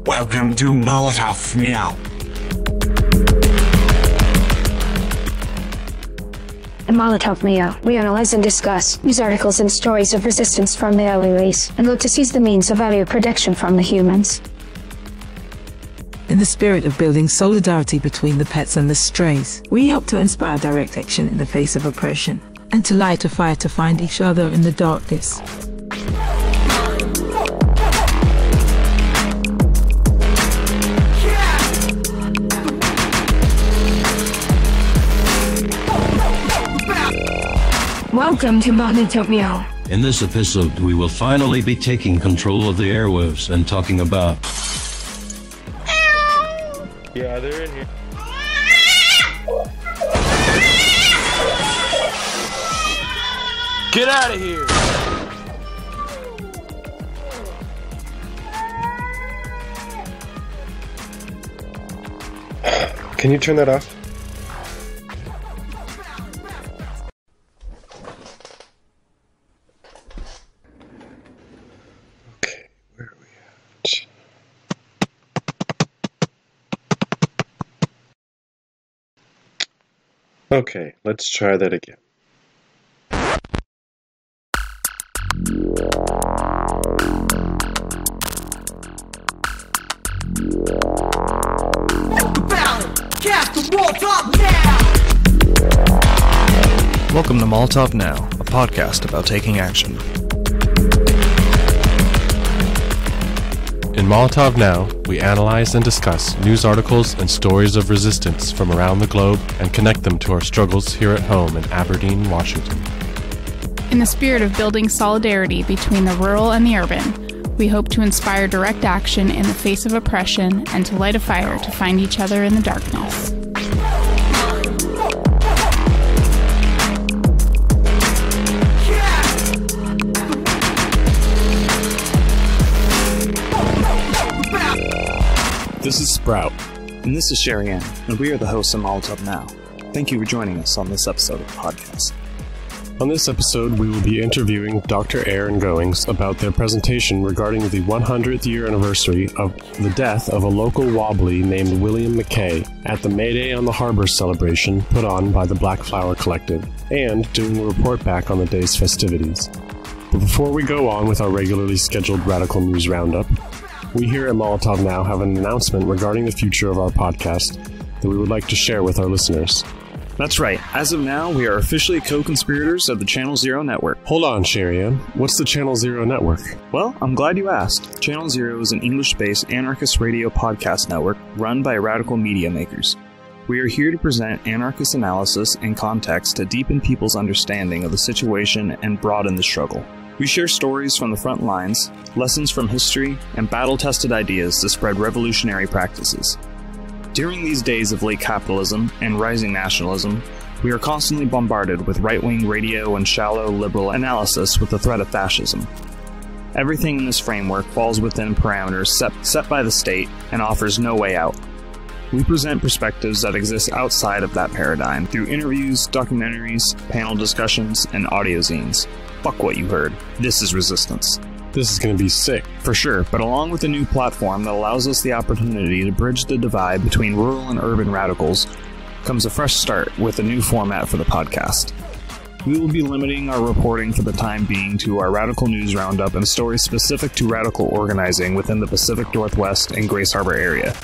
Welcome to Molotov Now. In Molotov Now, we analyze and discuss news articles and stories of resistance from the early race, and look to seize the means of value protection from the humans. In the spirit of building solidarity between the pets and the strays, we hope to inspire direct action in the face of oppression, and to light a fire to find each other in the darkness. Welcome to Molotov Now. In this episode, we will finally be taking control of the airwaves and talking about... Yeah, they're in here. Get out of here! Can you turn that off? Okay, where are we at? Okay, let's try that again. Welcome to Molotov Now, a podcast about taking action. In Molotov Now, we analyze and discuss news articles and stories of resistance from around the globe and connect them to our struggles here at home in Aberdeen, Washington. In the spirit of building solidarity between the rural and the urban, we hope to inspire direct action in the face of oppression and to light a fire to find each other in the darkness. This is Sprout. And this is Charyan, and we are the hosts of Molotov Now. Thank you for joining us on this episode of the podcast. On this episode, we will be interviewing Dr. Aaron Goings about their presentation regarding the 100th year anniversary of the death of a local wobbly named William McKay at the May Day on the Harbor celebration put on by the Black Flower Collective, and doing a report back on the day's festivities. But before we go on with our regularly scheduled Radical News Roundup, we here at Molotov Now have an announcement regarding the future of our podcast that we would like to share with our listeners. That's right. As of now, we are officially co-conspirators of the Channel Zero Network. Hold on, Charyan. What's the Channel Zero Network? Well, I'm glad you asked. Channel Zero is an English-based anarchist radio podcast network run by radical media makers. We are here to present anarchist analysis and context to deepen people's understanding of the situation and broaden the struggle. We share stories from the front lines, lessons from history, and battle-tested ideas to spread revolutionary practices. During these days of late capitalism and rising nationalism, we are constantly bombarded with right-wing radio and shallow liberal analysis with the threat of fascism. Everything in this framework falls within parameters set by the state and offers no way out. We present perspectives that exist outside of that paradigm through interviews, documentaries, panel discussions, and audio zines. Fuck what you heard. This is resistance. This is going to be sick. For sure, but along with a new platform that allows us the opportunity to bridge the divide between rural and urban radicals comes a fresh start with a new format for the podcast. We will be limiting our reporting for the time being to our Radical News Roundup and stories specific to radical organizing within the Pacific Northwest and Grace Harbor area,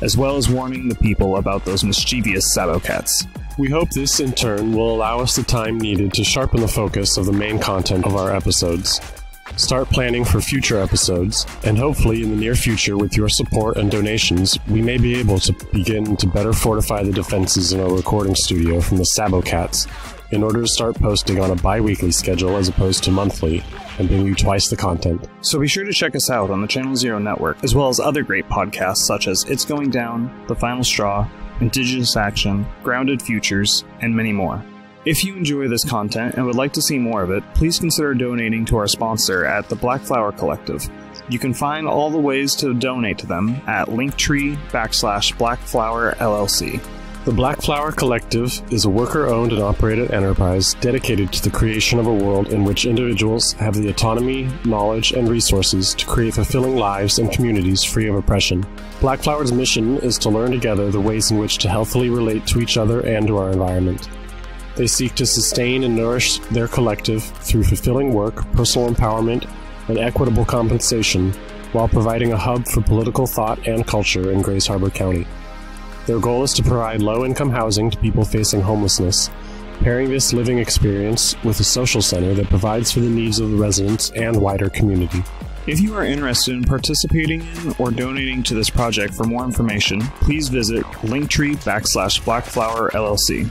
as well as warning the people about those mischievous Sabocats. We hope this, in turn, will allow us the time needed to sharpen the focus of the main content of our episodes, start planning for future episodes, and hopefully in the near future, with your support and donations, we may be able to begin to better fortify the defenses in our recording studio from the Sabocats in order to start posting on a bi-weekly schedule as opposed to monthly, and bring you twice the content. So be sure to check us out on the Channel Zero Network, as well as other great podcasts such as It's Going Down, The Final Straw, Indigenous Action, Grounded Futures, and many more. If you enjoy this content and would like to see more of it, please consider donating to our sponsor at the Black Flower Collective, You can find all the ways to donate to them at linktree/Blackflower LLC. The Black Flower Collective is a worker-owned and operated enterprise dedicated to the creation of a world in which individuals have the autonomy, knowledge, and resources to create fulfilling lives and communities free of oppression. Black Flower's mission is to learn together the ways in which to healthily relate to each other and to our environment. They seek to sustain and nourish their collective through fulfilling work, personal empowerment, and equitable compensation, while providing a hub for political thought and culture in Grays Harbor County. Their goal is to provide low-income housing to people facing homelessness, pairing this living experience with a social center that provides for the needs of the residents and wider community. If you are interested in participating in or donating to this project, for more information, please visit linktree/Blackflower LLC.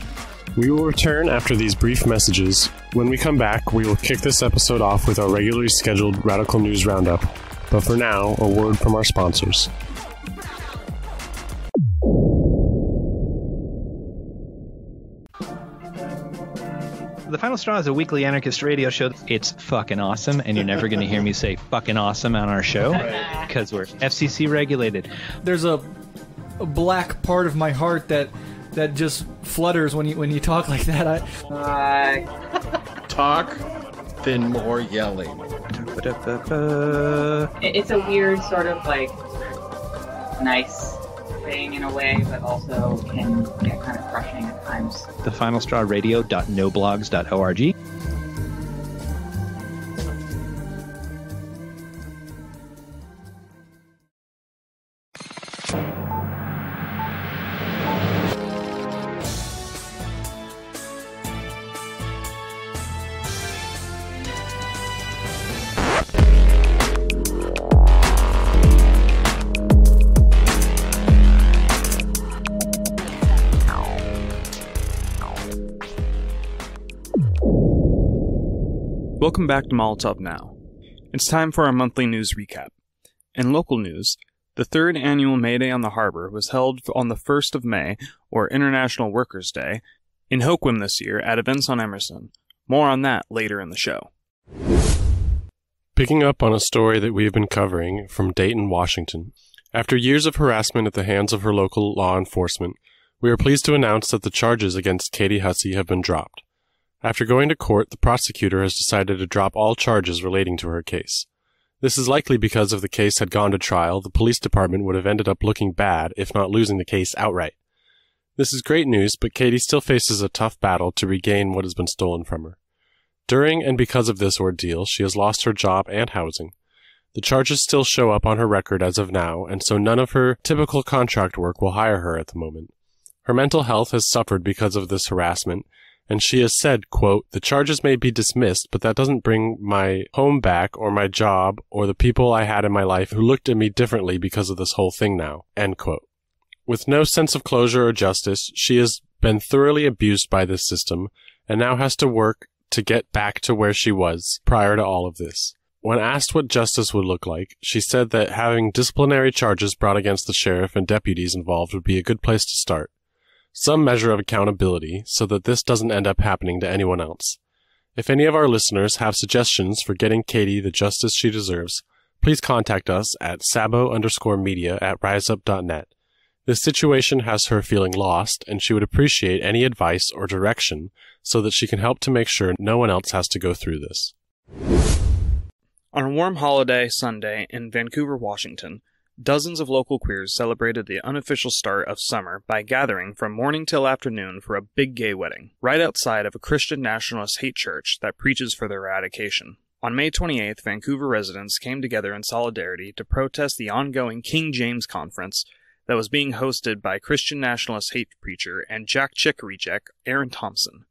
We will return after these brief messages. When we come back, we will kick this episode off with our regularly scheduled Radical News Roundup. But for now, a word from our sponsors. The Final Straw is a weekly anarchist radio show. It's fucking awesome, and you're never going to hear me say fucking awesome on our show because we're FCC regulated. There's a black part of my heart that just flutters when you talk like that. Talk, then more yelling. It's a weird sort of like nice thing in a way, but also can get kind of crushing at times. thefinalstrawradio.noblogs.org. Welcome back to Molotov Now. It's time for our monthly news recap. In local news, the third annual May Day on the Harbor was held on the 1st of May, or International Workers' Day, in Hoquiam this year at events on Emerson. More on that later in the show. Picking up on a story that we have been covering from Dayton, Washington. After years of harassment at the hands of her local law enforcement, we are pleased to announce that the charges against Katie Hussey have been dropped. After going to court, the prosecutor has decided to drop all charges relating to her case. This is likely because if the case had gone to trial, the police department would have ended up looking bad, if not losing the case outright. This is great news, but Katie still faces a tough battle to regain what has been stolen from her. During and because of this ordeal, she has lost her job and housing. The charges still show up on her record as of now, and so none of her typical contract work will hire her at the moment. Her mental health has suffered because of this harassment, and she has said, quote, "The charges may be dismissed, but that doesn't bring my home back or my job or the people I had in my life who looked at me differently because of this whole thing now," end quote. With no sense of closure or justice, she has been thoroughly abused by this system and now has to work to get back to where she was prior to all of this. When asked what justice would look like, she said that having disciplinary charges brought against the sheriff and deputies involved would be a good place to start. Some measure of accountability so that this doesn't end up happening to anyone else. If any of our listeners have suggestions for getting Katie the justice she deserves, please contact us at sabo_media@riseup.net. This situation has her feeling lost, and she would appreciate any advice or direction so that she can help to make sure no one else has to go through this. On a warm holiday Sunday in Vancouver, Washington, dozens of local queers celebrated the unofficial start of summer by gathering from morning till afternoon for a big gay wedding, right outside of a Christian nationalist hate church that preaches for their eradication. On May 28th, Vancouver residents came together in solidarity to protest the ongoing King James Conference that was being hosted by Christian nationalist hate preacher and Jack Chick reject Aaron Thompson.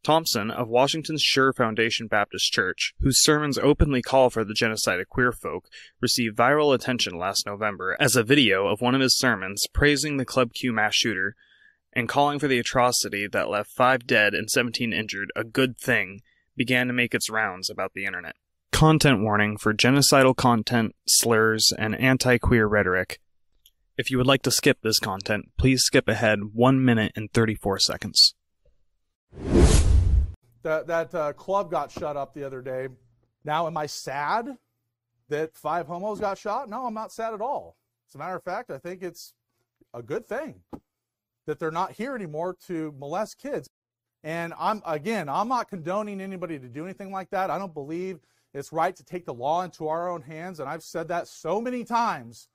Thompson, of Washington's Sure Foundation Baptist Church, whose sermons openly call for the genocide of queer folk, received viral attention last November as a video of one of his sermons praising the Club Q mass shooter and calling for the atrocity that left 5 dead and 17 injured a good thing began to make its rounds about the internet. Content warning for genocidal content, slurs, and anti-queer rhetoric. If you would like to skip this content, please skip ahead 1 minute and 34 seconds. That club got shut up the other day. Now, am I sad? that 5 homos got shot? No, I'm not sad at all. As a matter of fact, I think it's a good thing that they're not here anymore to molest kids. And I'm not condoning anybody to do anything like that. I don't believe it's right to take the law into our own hands, and I've said that so many times.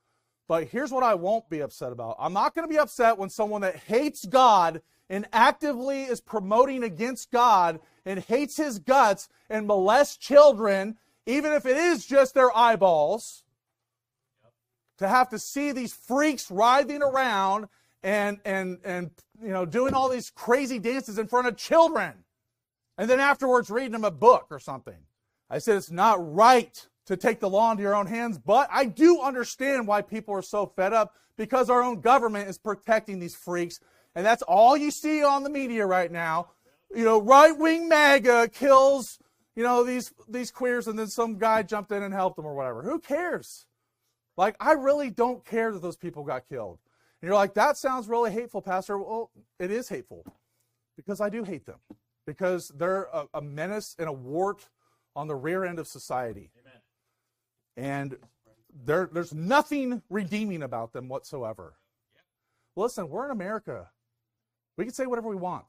But here's what I won't be upset about. I'm not going to be upset when someone that hates God and actively is promoting against God and hates his guts and molests children, even if it is just their eyeballs, to have to see these freaks writhing around and doing all these crazy dances in front of children, and then afterwards reading them a book or something. I said it's not right to take the law into your own hands, but I do understand why people are so fed up, because our own government is protecting these freaks, and that's all you see on the media right now. Right-wing MAGA kills, these queers, and then some guy jumped in and helped them or whatever. Who cares? Like, I really don't care that those people got killed. And you're like, that sounds really hateful, Pastor. Well, it is hateful, because I do hate them, because they're a menace and a wart on the rear end of society. Amen. And there's nothing redeeming about them whatsoever. Listen, we're in America. We can say whatever we want.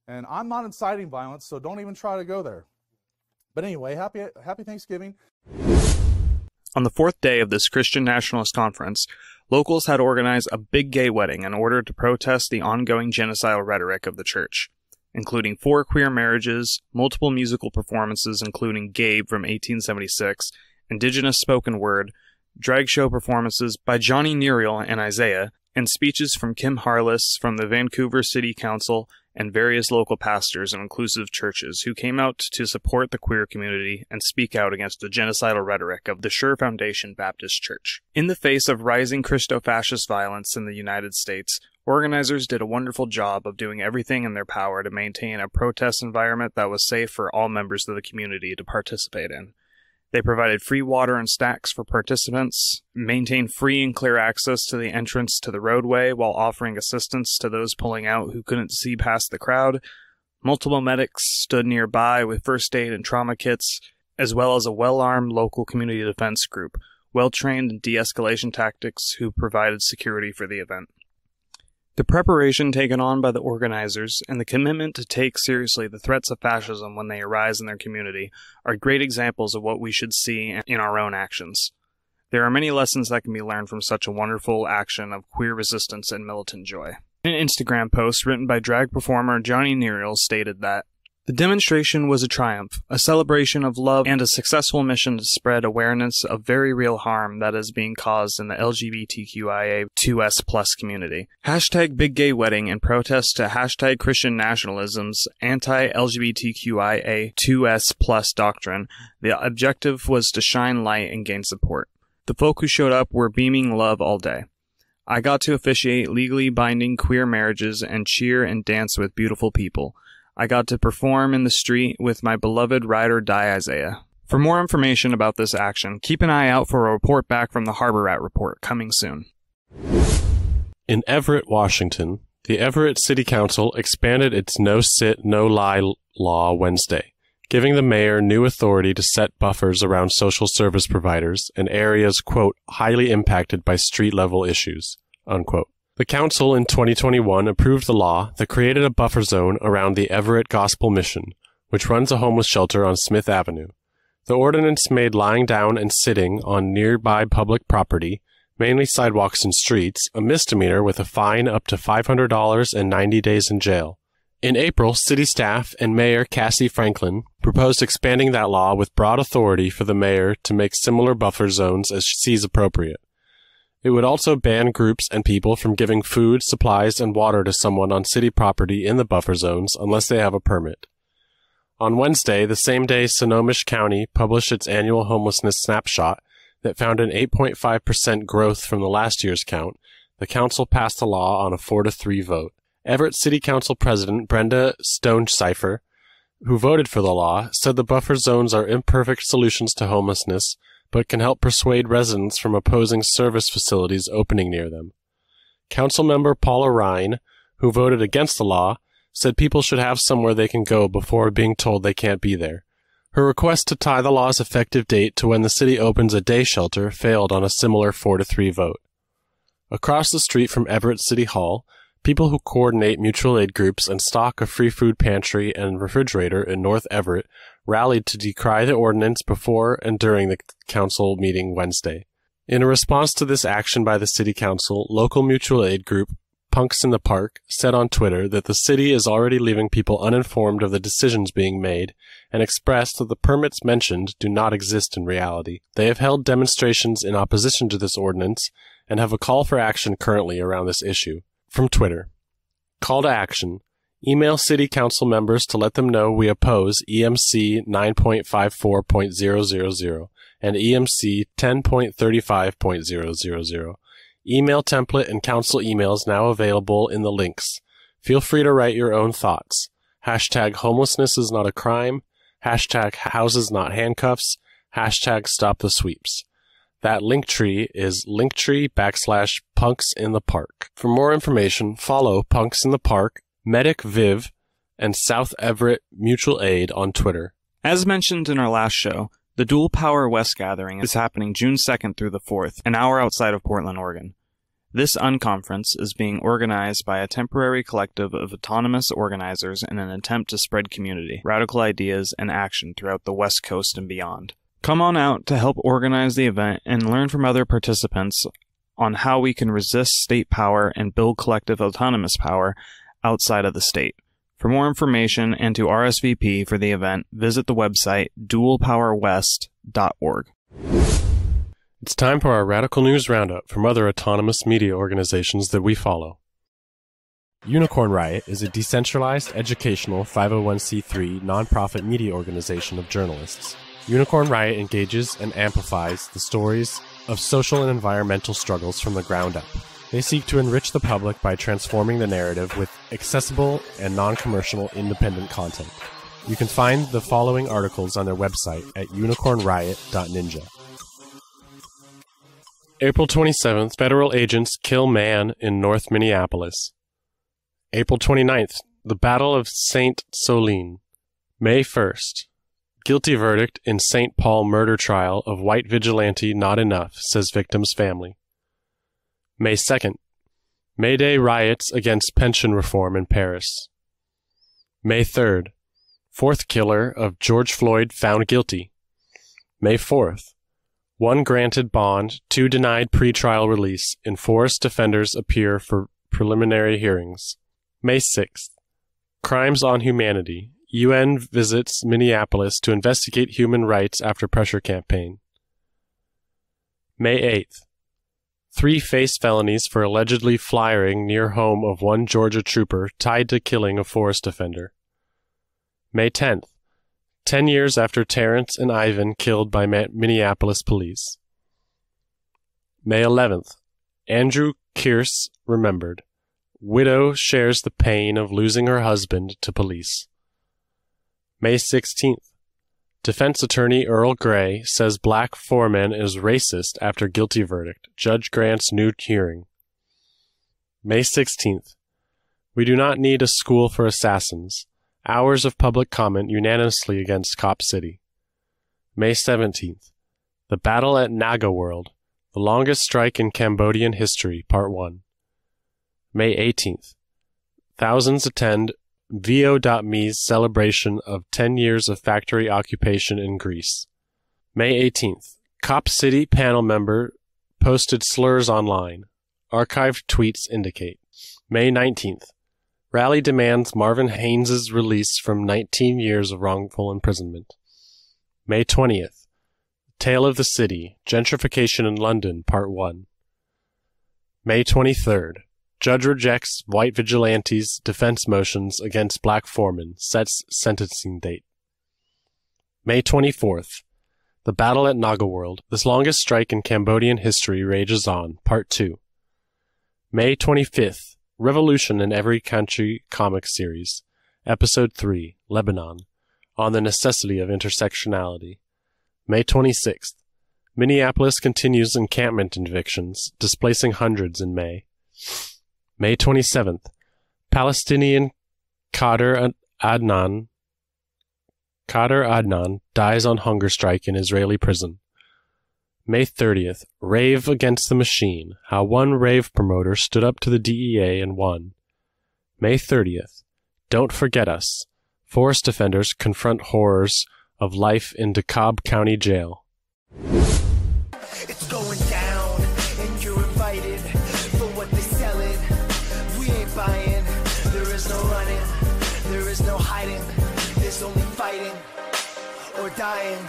And I'm not inciting violence, so don't even try to go there. But anyway, happy Thanksgiving. On the 4th day of this Christian Nationalist Conference, locals had organized a big gay wedding in order to protest the ongoing genocidal rhetoric of the church, including 4 queer marriages, multiple musical performances including Gabe from 1876, indigenous spoken word, drag show performances by Johnny Nerial and Isaiah, and speeches from Kim Harless from the Vancouver City Council and various local pastors and inclusive churches who came out to support the queer community and speak out against the genocidal rhetoric of the Sure Foundation Baptist Church. In the face of rising Christo-fascist violence in the United States, organizers did a wonderful job of doing everything in their power to maintain a protest environment that was safe for all members of the community to participate in. They provided free water and snacks for participants, maintained free and clear access to the entrance to the roadway while offering assistance to those pulling out who couldn't see past the crowd. Multiple medics stood nearby with first aid and trauma kits, as well as a well-armed local community defense group, well-trained in de-escalation tactics, who provided security for the event. The preparation taken on by the organizers and the commitment to take seriously the threats of fascism when they arise in their community are great examples of what we should see in our own actions. There are many lessons that can be learned from such a wonderful action of queer resistance and militant joy. In an Instagram post written by drag performer Johnny Nerial stated that, "The demonstration was a triumph, a celebration of love, and a successful mission to spread awareness of very real harm that is being caused in the LGBTQIA2S+ community. Hashtag Big Gay Wedding in protest to hashtag Christian Nationalism's anti-LGBTQIA2S+ doctrine. The objective was to shine light and gain support. The folk who showed up were beaming love all day. I got to officiate legally binding queer marriages and cheer and dance with beautiful people. I got to perform in the street with my beloved ride or die Isaiah." For more information about this action, keep an eye out for a report back from the Harbor Rat Report coming soon. In Everett, Washington, the Everett City Council expanded its no-sit, no-lie law Wednesday, giving the mayor new authority to set buffers around social service providers in areas, quote, highly impacted by street-level issues, unquote. The council in 2021 approved the law that created a buffer zone around the Everett Gospel Mission, which runs a homeless shelter on Smith Avenue. The ordinance made lying down and sitting on nearby public property, mainly sidewalks and streets, a misdemeanor with a fine up to $500 and 90 days in jail. In April, city staff and Mayor Cassie Franklin proposed expanding that law with broad authority for the mayor to make similar buffer zones as she sees appropriate. It would also ban groups and people from giving food, supplies, and water to someone on city property in the buffer zones unless they have a permit. On Wednesday, the same day Snohomish County published its annual homelessness snapshot that found an 8.5% growth from the last year's count, the council passed the law on a 4-3 vote. Everett City Council President Brenda Stonecipher, who voted for the law, said the buffer zones are imperfect solutions to homelessness, but can help persuade residents from opposing service facilities opening near them. Councilmember Paula Ryan, who voted against the law, said people should have somewhere they can go before being told they can't be there. Her request to tie the law's effective date to when the city opens a day shelter failed on a similar 4-3 vote. Across the street from Everett City Hall, people who coordinate mutual aid groups and stock a free food pantry and refrigerator in North Everett rallied to decry the ordinance before and during the council meeting Wednesday. In a response to this action by the city council, local mutual aid group Punks in the Park said on Twitter that the city is already leaving people uninformed of the decisions being made and expressed that the permits mentioned do not exist in reality. They have held demonstrations in opposition to this ordinance and have a call for action currently around this issue. From Twitter, call to action. Email city council members to let them know we oppose EMC 9.54.000 and EMC 10.35.000. Email template and council emails now available in the links. Feel free to write your own thoughts. Hashtag homelessness is not a crime. Hashtag houses not handcuffs. Hashtag stop the sweeps. That link tree is linktree/Punks in the Park. For more information, follow Punks in the Park, Medic Viv, and South Everett Mutual Aid on Twitter. As mentioned in our last show, the Dual Power West Gathering is happening June 2nd through the 4th, an hour outside of Portland, Oregon. This unconference is being organized by a temporary collective of autonomous organizers in an attempt to spread community, radical ideas, and action throughout the West Coast and beyond. Come on out to help organize the event and learn from other participants on how we can resist state power and build collective autonomous power outside of the state. For more information and to RSVP for the event, visit the website dualpowerwest.org. It's time for our Radical News Roundup from other autonomous media organizations that we follow. Unicorn Riot is a decentralized, educational 501c3 nonprofit media organization of journalists. Unicorn Riot engages and amplifies the stories of social and environmental struggles from the ground up. They seek to enrich the public by transforming the narrative with accessible and non-commercial independent content. You can find the following articles on their website at unicornriot.ninja. April 27th, federal agents kill man in North Minneapolis. April 29th, the Battle of St. Soline. May 1st, guilty verdict in St. Paul murder trial of white vigilante not enough, says victim's family. May 2nd, May Day riots against pension reform in Paris. May 3rd, fourth killer of George Floyd found guilty. May 4th, 1 granted bond, 2 denied pretrial release, and forest defenders appear for preliminary hearings. May 6th, crimes on humanity. UN visits Minneapolis to investigate human rights after pressure campaign. May 8th, 3 face felonies for allegedly flyering near home of 1 Georgia trooper tied to killing a forest defender. May 10th, 10 years after Terrence and Ivan killed by Minneapolis police. May 11th, Andrew Kearse remembered. Widow shares the pain of losing her husband to police. May 16th, defense attorney Earl Gray says black foreman is racist after guilty verdict. Judge grants new hearing. May 16th, we do not need a school for assassins. Hours of public comment unanimously against Cop City. May 17th, the battle at Naga World, the longest strike in Cambodian history, Part 1. May 18th, thousands attend VO.me's celebration of 10 years of factory occupation in Greece. May 18th, Cop City panel member posted slurs online. Archived tweets indicate. May 19th, rally demands Marvin Haynes' release from 19 years of wrongful imprisonment. May 20th, Tale of the City, Gentrification in London, Part 1. May 23rd, Judge rejects white vigilantes' defense motions against black foreman, sets sentencing date. May 24th, the battle at Naga World, this longest strike in Cambodian history rages on, Part 2. May 25th, Revolution in Every Country comic series, Episode 3, Lebanon, on the necessity of intersectionality. May 26th, Minneapolis continues encampment evictions, displacing hundreds in May. May 27th, Palestinian Qadr Adnan Kader Adnan dies on hunger strike in Israeli prison. May 30th, Rave Against the Machine, how one rave promoter stood up to the DEA and won. May 30th, Don't Forget Us, forest defenders confront horrors of life in DeKalb County Jail. It's going down, and you're invited for what they selling. We ain't buying, there is no running, there is no hiding, there's only fighting or dying.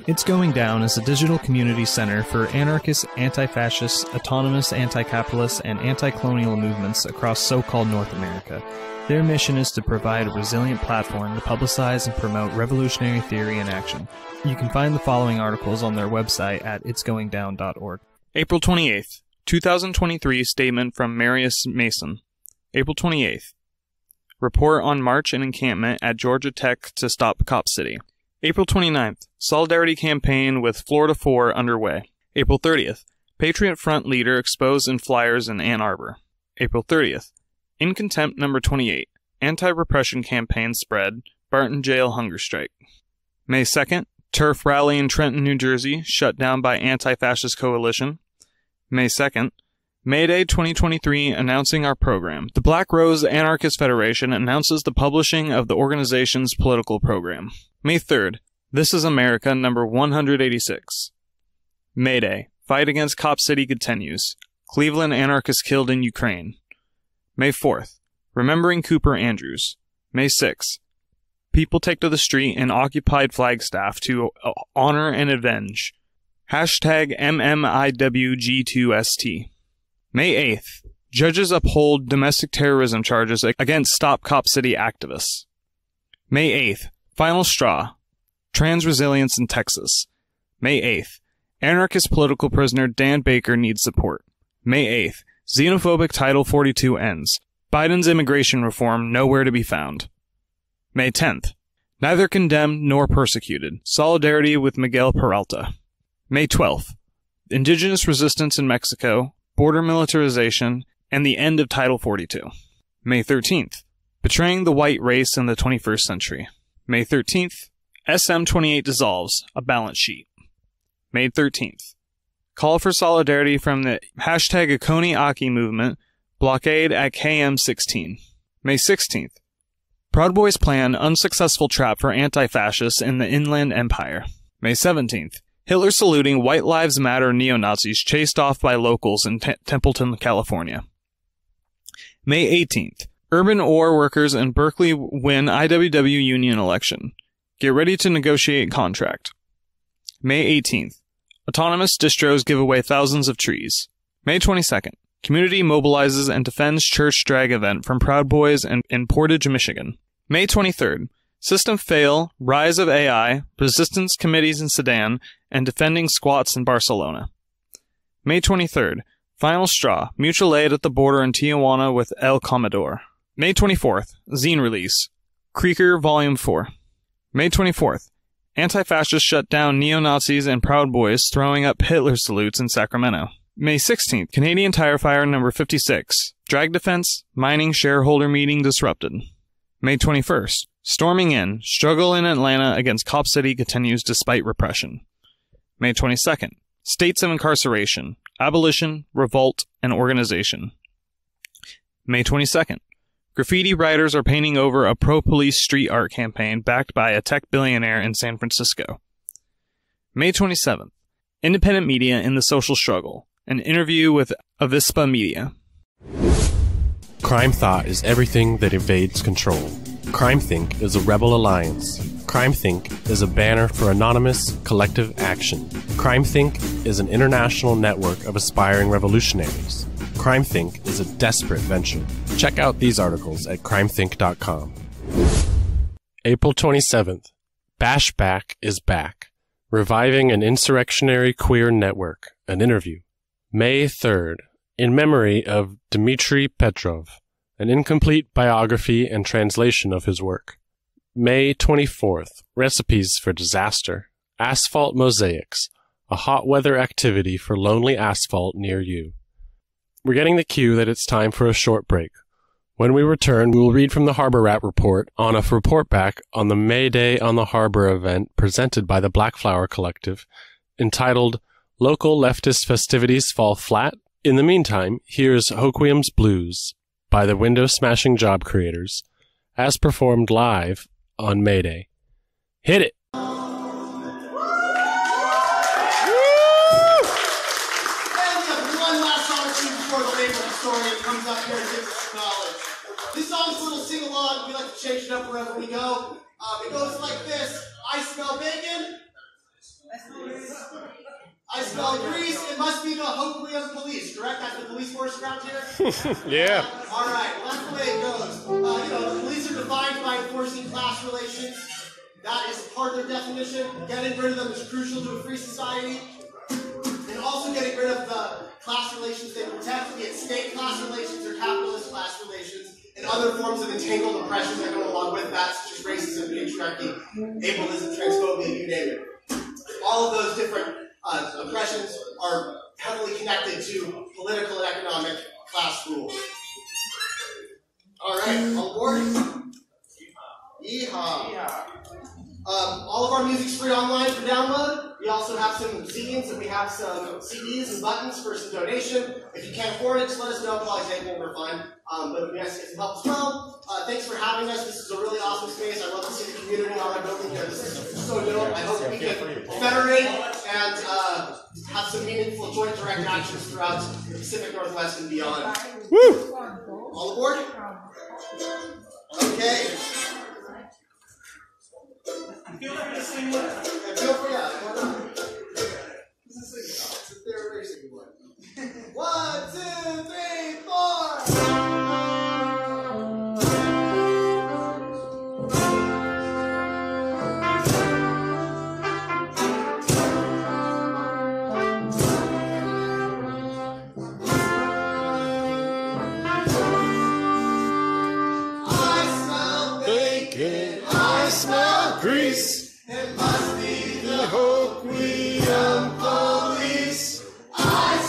It's Going Down is a digital community center for anarchist, anti-fascist, autonomous, anti-capitalist, and anti-colonial movements across so-called North America. Their mission is to provide a resilient platform to publicize and promote revolutionary theory and action. You can find the following articles on their website at itsgoingdown.org. April 28th, 2023 statement from Marius Mason. April 28th, report on march and encampment at Georgia Tech to stop Cop City. April 29th, solidarity campaign with Florida 4 underway. April 30th, Patriot Front leader exposed in flyers in Ann Arbor. April 30th, In Contempt number 28, anti-repression campaign spread, Barton Jail hunger strike. May 2nd, turf rally in Trenton, New Jersey, shut down by anti-fascist coalition. May 2nd, May Day 2023 announcing our program. The Black Rose Anarchist Federation announces the publishing of the organization's political program. May 3rd, This is America number 186. May Day, fight against Cop City continues. Cleveland anarchists killed in Ukraine. May 4th, remembering Cooper Andrews. May 6th, people take to the street in occupied Flagstaff to honor and avenge. Hashtag MMIWG2ST. May 8th, judges uphold domestic terrorism charges against Stop Cop City activists. May 8th, final straw, trans resilience in Texas. May 8th, anarchist political prisoner Dan Baker needs support. May 8th, xenophobic Title 42 ends. Biden's immigration reform nowhere to be found. May 10th, neither condemned nor persecuted. Solidarity with Miguel Peralta. May 12th, indigenous resistance in Mexico, border militarization, and the end of Title 42. May 13th, betraying the white race in the 21st century. May 13th, SM28 dissolves, a balance sheet. May 13th, call for solidarity from the hashtag Akoni Aki movement, blockade at KM16. May 16th, Proud Boys plan unsuccessful trap for anti-fascists in the Inland Empire. May 17th, Hitler saluting White Lives Matter neo-Nazis chased off by locals in Templeton, California. May 18th, urban ore workers in Berkeley win IWW union election. Get ready to negotiate contract. May 18th, autonomous distros give away thousands of trees. May 22nd, community mobilizes and defends church drag event from Proud Boys in Portage, Michigan. May 23rd, system fail, rise of AI, resistance committees in Sudan, and defending squats in Barcelona. May 23rd, final straw, mutual aid at the border in Tijuana with El Commodore. May 24th, zine release, Creaker Volume 4. May 24th, anti-fascists shut down neo-Nazis and Proud Boys throwing up Hitler salutes in Sacramento. May 16th, Canadian Tire Fire number 56, drag defense, mining shareholder meeting disrupted. May 21st, storming in, struggle in Atlanta against Cop City continues despite repression. May 22nd, states of incarceration, abolition, revolt, and organization. May 22nd, graffiti writers are painting over a pro-police street art campaign backed by a tech billionaire in San Francisco. May 27th, independent media in the social struggle, an interview with Avispa Media. Crime Thought is everything that evades control. Crime Think is a rebel alliance. Crime Think is a banner for anonymous, collective action. Crime Think is an international network of aspiring revolutionaries. Crime Think is a desperate venture. Check out these articles at crimethink.com. April 27th. Bashback is back. Reviving an insurrectionary queer network. An interview. May 3rd. In memory of Dmitry Petrov. An incomplete biography and translation of his work. May 24th. Recipes for Disaster. Asphalt Mosaics. A hot weather activity for lonely asphalt near you. We're getting the cue that it's time for a short break. When we return, we will read from the Harbor Rat Report on a report back on the May Day on the Harbor event presented by the Black Flower Collective, entitled Local Leftist Festivities Fall Flat. In the meantime, here's Hoquiam's Blues by the Window Smashing Job Creators, as performed live on May Day. Hit it! Comes up here and gives us knowledge. This song's a little sing-along. We like to change it up wherever we go. It goes like this. I smell bacon. I smell grease. It must be the Hoquiam police, correct? That's the police force around here? Yeah. All right. Well, that's the way it goes. The police are defined by enforcing class relations. That is part of their definition. Getting rid of them is crucial to a free society. And also getting rid of the class relations they protect, be it state class relations or capitalist class relations, and other forms of entangled oppression that go along with that, such as racism, patriarchy, ableism, transphobia, you name it. All of those different oppressions are heavily connected to political and economic class rules. All right, on board? Yeehaw. All of our music's free online for download. We also have some zines and we have some CDs and buttons for some donation. If you can't afford it, just let us know. Probably take one, we're fine. But it'd be nice to get some help as well. Thanks for having us. This is a really awesome space. I love to see the community on our building here. This is so dope. I hope we can federate and have some meaningful joint direct actions throughout the Pacific Northwest and beyond. Woo! All aboard? Okay. Feel free to sing with us. Feel free, yeah. Why not? It's a fair racing one. 1, 2, 3, 4. I smell bacon. I smell grease. It must be the Hoquiam police. I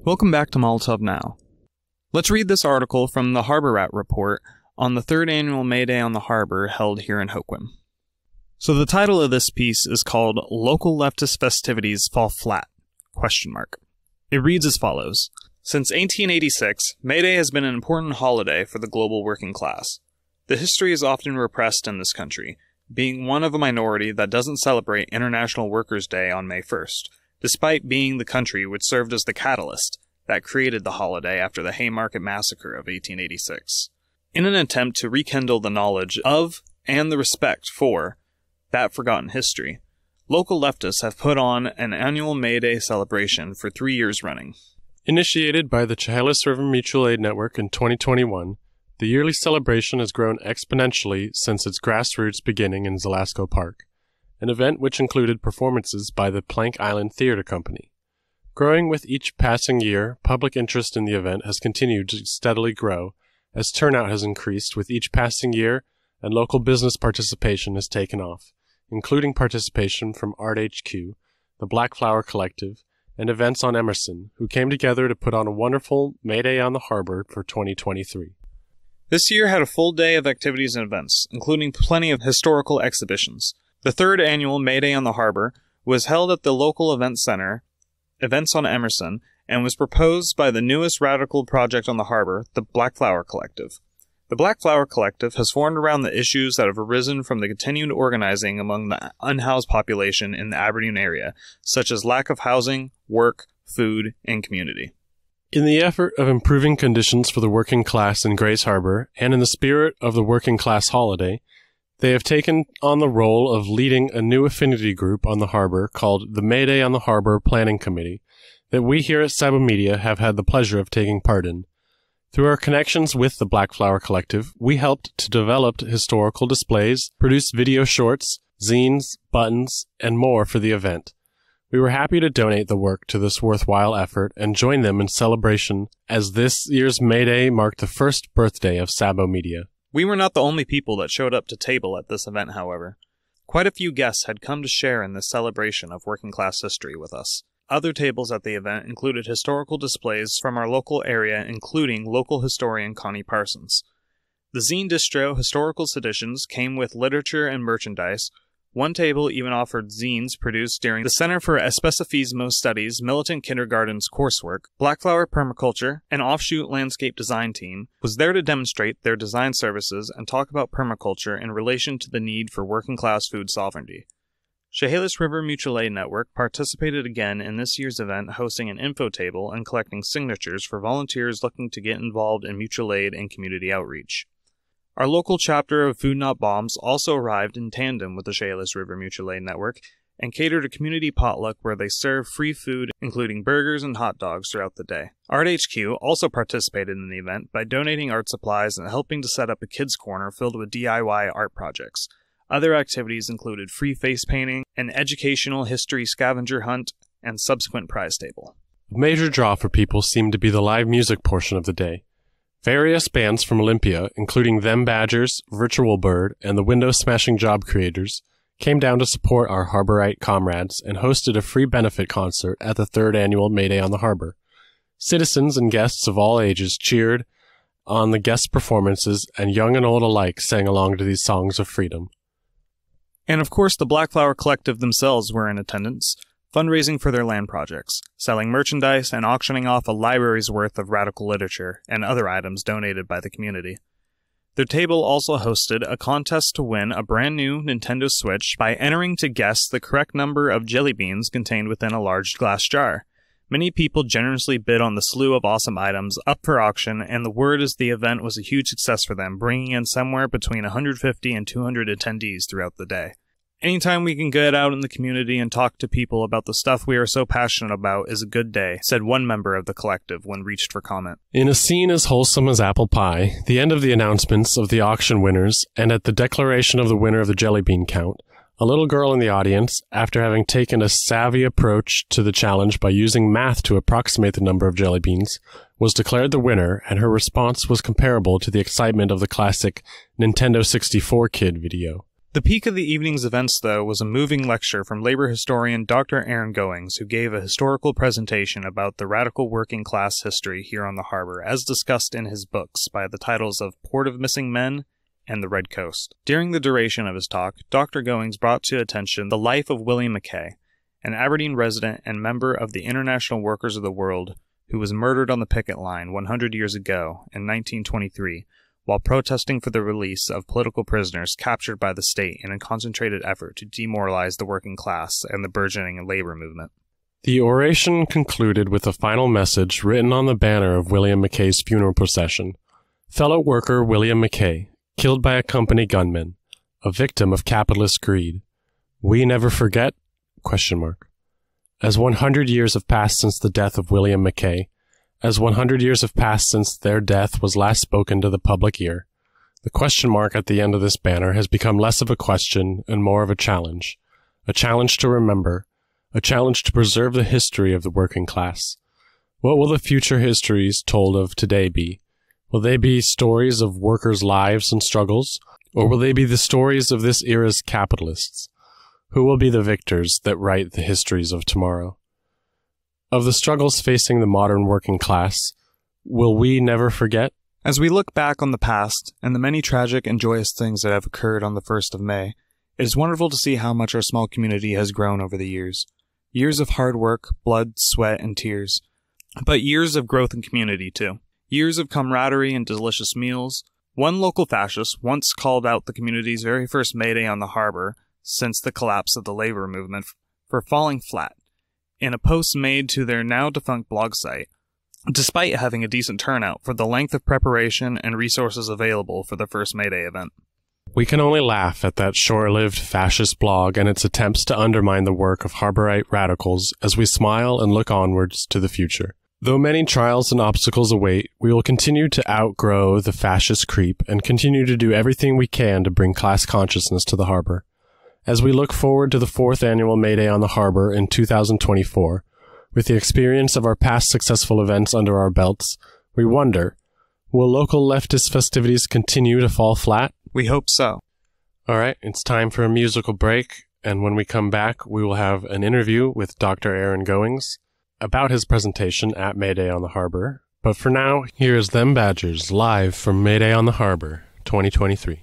Welcome back to Molotov Now. Let's read this article from the Harbor Rat Report on the 3rd annual May Day on the Harbor held here in Hoquiam. So the title of this piece is called Local Leftist Festivities Fall Flat? ? It reads as follows. Since 1886, May Day has been an important holiday for the global working class. The history is often repressed in this country, being one of a minority that doesn't celebrate International Workers' Day on May 1st, despite being the country which served as the catalyst that created the holiday after the Haymarket Massacre of 1886. In an attempt to rekindle the knowledge of and the respect for that forgotten history, local leftists have put on an annual May Day celebration for 3 years running. Initiated by the Chehalis River Mutual Aid Network in 2021, the yearly celebration has grown exponentially since its grassroots beginning in Zelasco Park, an event which included performances by the Plank Island Theater Company. Growing with each passing year, public interest in the event has continued to steadily grow, as turnout has increased with each passing year and local business participation has taken off, including participation from Art HQ, the Black Flower Collective, and Events on Emerson, who came together to put on a wonderful May Day on the Harbor for 2023. This year had a full day of activities and events, including plenty of historical exhibitions. The 3rd annual May Day on the Harbor was held at the local event center, Events on Emerson, and was proposed by the newest radical project on the harbor, the Black Flower Collective. The Black Flower Collective has formed around the issues that have arisen from the continued organizing among the unhoused population in the Aberdeen area, such as lack of housing, work, food, and community. In the effort of improving conditions for the working class in Grays Harbor, and in the spirit of the working class holiday, they have taken on the role of leading a new affinity group on the harbor called the May Day on the Harbor Planning Committee that we here at Sabo Media have had the pleasure of taking part in. Through our connections with the Black Flower Collective, we helped to develop historical displays, produce video shorts, zines, buttons, and more for the event. We were happy to donate the work to this worthwhile effort and join them in celebration as this year's May Day marked the first birthday of Sabo Media. We were not the only people that showed up to table at this event, however. Quite a few guests had come to share in this celebration of working class history with us. Other tables at the event included historical displays from our local area, including local historian Connie Parsons. The zine distro Historical Seditions came with literature and merchandise. One table even offered zines produced during the Center for Especifismo Studies Militant Kindergarten's coursework. Black Flower Permaculture, an offshoot landscape design team, was there to demonstrate their design services and talk about permaculture in relation to the need for working-class food sovereignty. Chehalis River Mutual Aid Network participated again in this year's event, hosting an info table and collecting signatures for volunteers looking to get involved in mutual aid and community outreach. Our local chapter of Food Not Bombs also arrived in tandem with the Chehalis River Mutual Aid Network and catered a community potluck where they serve free food, including burgers and hot dogs throughout the day. Art HQ also participated in the event by donating art supplies and helping to set up a kids' corner filled with DIY art projects. Other activities included free face painting, an educational history scavenger hunt, and subsequent prize table. A major draw for people seemed to be the live music portion of the day. Various bands from Olympia, including Them Badgers, Virtual Bird, and the Window-Smashing Job Creators, came down to support our Harborite comrades and hosted a free benefit concert at the 3rd annual May Day on the Harbor. Citizens and guests of all ages cheered on the guest performances, and young and old alike sang along to these songs of freedom. And of course, the Black Flower Collective themselves were in attendance, fundraising for their land projects, selling merchandise, and auctioning off a library's worth of radical literature and other items donated by the community. Their table also hosted a contest to win a brand new Nintendo Switch by entering to guess the correct number of jelly beans contained within a large glass jar. Many people generously bid on the slew of awesome items up for auction, and the word is the event was a huge success for them, bringing in somewhere between 150 and 200 attendees throughout the day. Anytime we can get out in the community and talk to people about the stuff we are so passionate about is a good day, said one member of the collective when reached for comment. In a scene as wholesome as apple pie, the end of the announcements of the auction winners, and at the declaration of the winner of the jelly bean count, a little girl in the audience, after having taken a savvy approach to the challenge by using math to approximate the number of jelly beans, was declared the winner, and her response was comparable to the excitement of the classic Nintendo 64 Kid video. The peak of the evening's events, though, was a moving lecture from labor historian Dr. Aaron Goings, who gave a historical presentation about the radical working class history here on the harbor, as discussed in his books by the titles of Port of Missing Men and The Red Coast. During the duration of his talk, Dr. Goings brought to attention the life of William McKay, an Aberdeen resident and member of the International Workers of the World, who was murdered on the picket line 100 years ago in 1923, while protesting for the release of political prisoners captured by the state in a concentrated effort to demoralize the working class and the burgeoning labor movement. The oration concluded with a final message written on the banner of William McKay's funeral procession. Fellow worker William McKay, killed by a company gunman, a victim of capitalist greed. We never forget? ? As 100 years have passed since the death of William McKay, as 100 years have passed since their death was last spoken to the public ear, the question mark at the end of this banner has become less of a question and more of a challenge to remember, a challenge to preserve the history of the working class. What will the future histories told of today be? Will they be stories of workers' lives and struggles, or will they be the stories of this era's capitalists? Who will be the victors that write the histories of tomorrow? Of the struggles facing the modern working class, will we never forget? As we look back on the past and the many tragic and joyous things that have occurred on the 1st of May, it is wonderful to see how much our small community has grown over the years. Years of hard work, blood, sweat, and tears. But years of growth and community, too. Years of camaraderie and delicious meals. One local fascist once called out the community's very first May Day on the harbor since the collapse of the labor movement for falling flat, in a post made to their now-defunct blog site, despite having a decent turnout for the length of preparation and resources available for the first May Day event. We can only laugh at that short-lived fascist blog and its attempts to undermine the work of harborite radicals as we smile and look onwards to the future. Though many trials and obstacles await, we will continue to outgrow the fascist creep and continue to do everything we can to bring class consciousness to the harbor. As we look forward to the 4th annual May Day on the harbor in 2024, with the experience of our past successful events under our belts, we wonder, will local leftist festivities continue to fall flat? We hope so. All right, it's time for a musical break, and when we come back, we will have an interview with Dr. Aaron Goings about his presentation at May Day on the harbor. But for now, here is Them Badgers live from May Day on the Harbor 2023.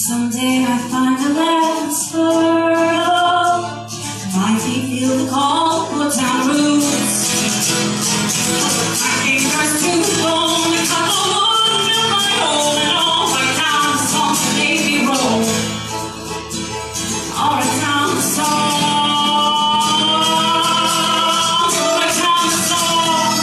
Someday I find the last furrow, my feet feel the call for town roots. I came first to the bone, and I don't feel my hole, and all my town songs to make me roll. All my town songs, all my town songs.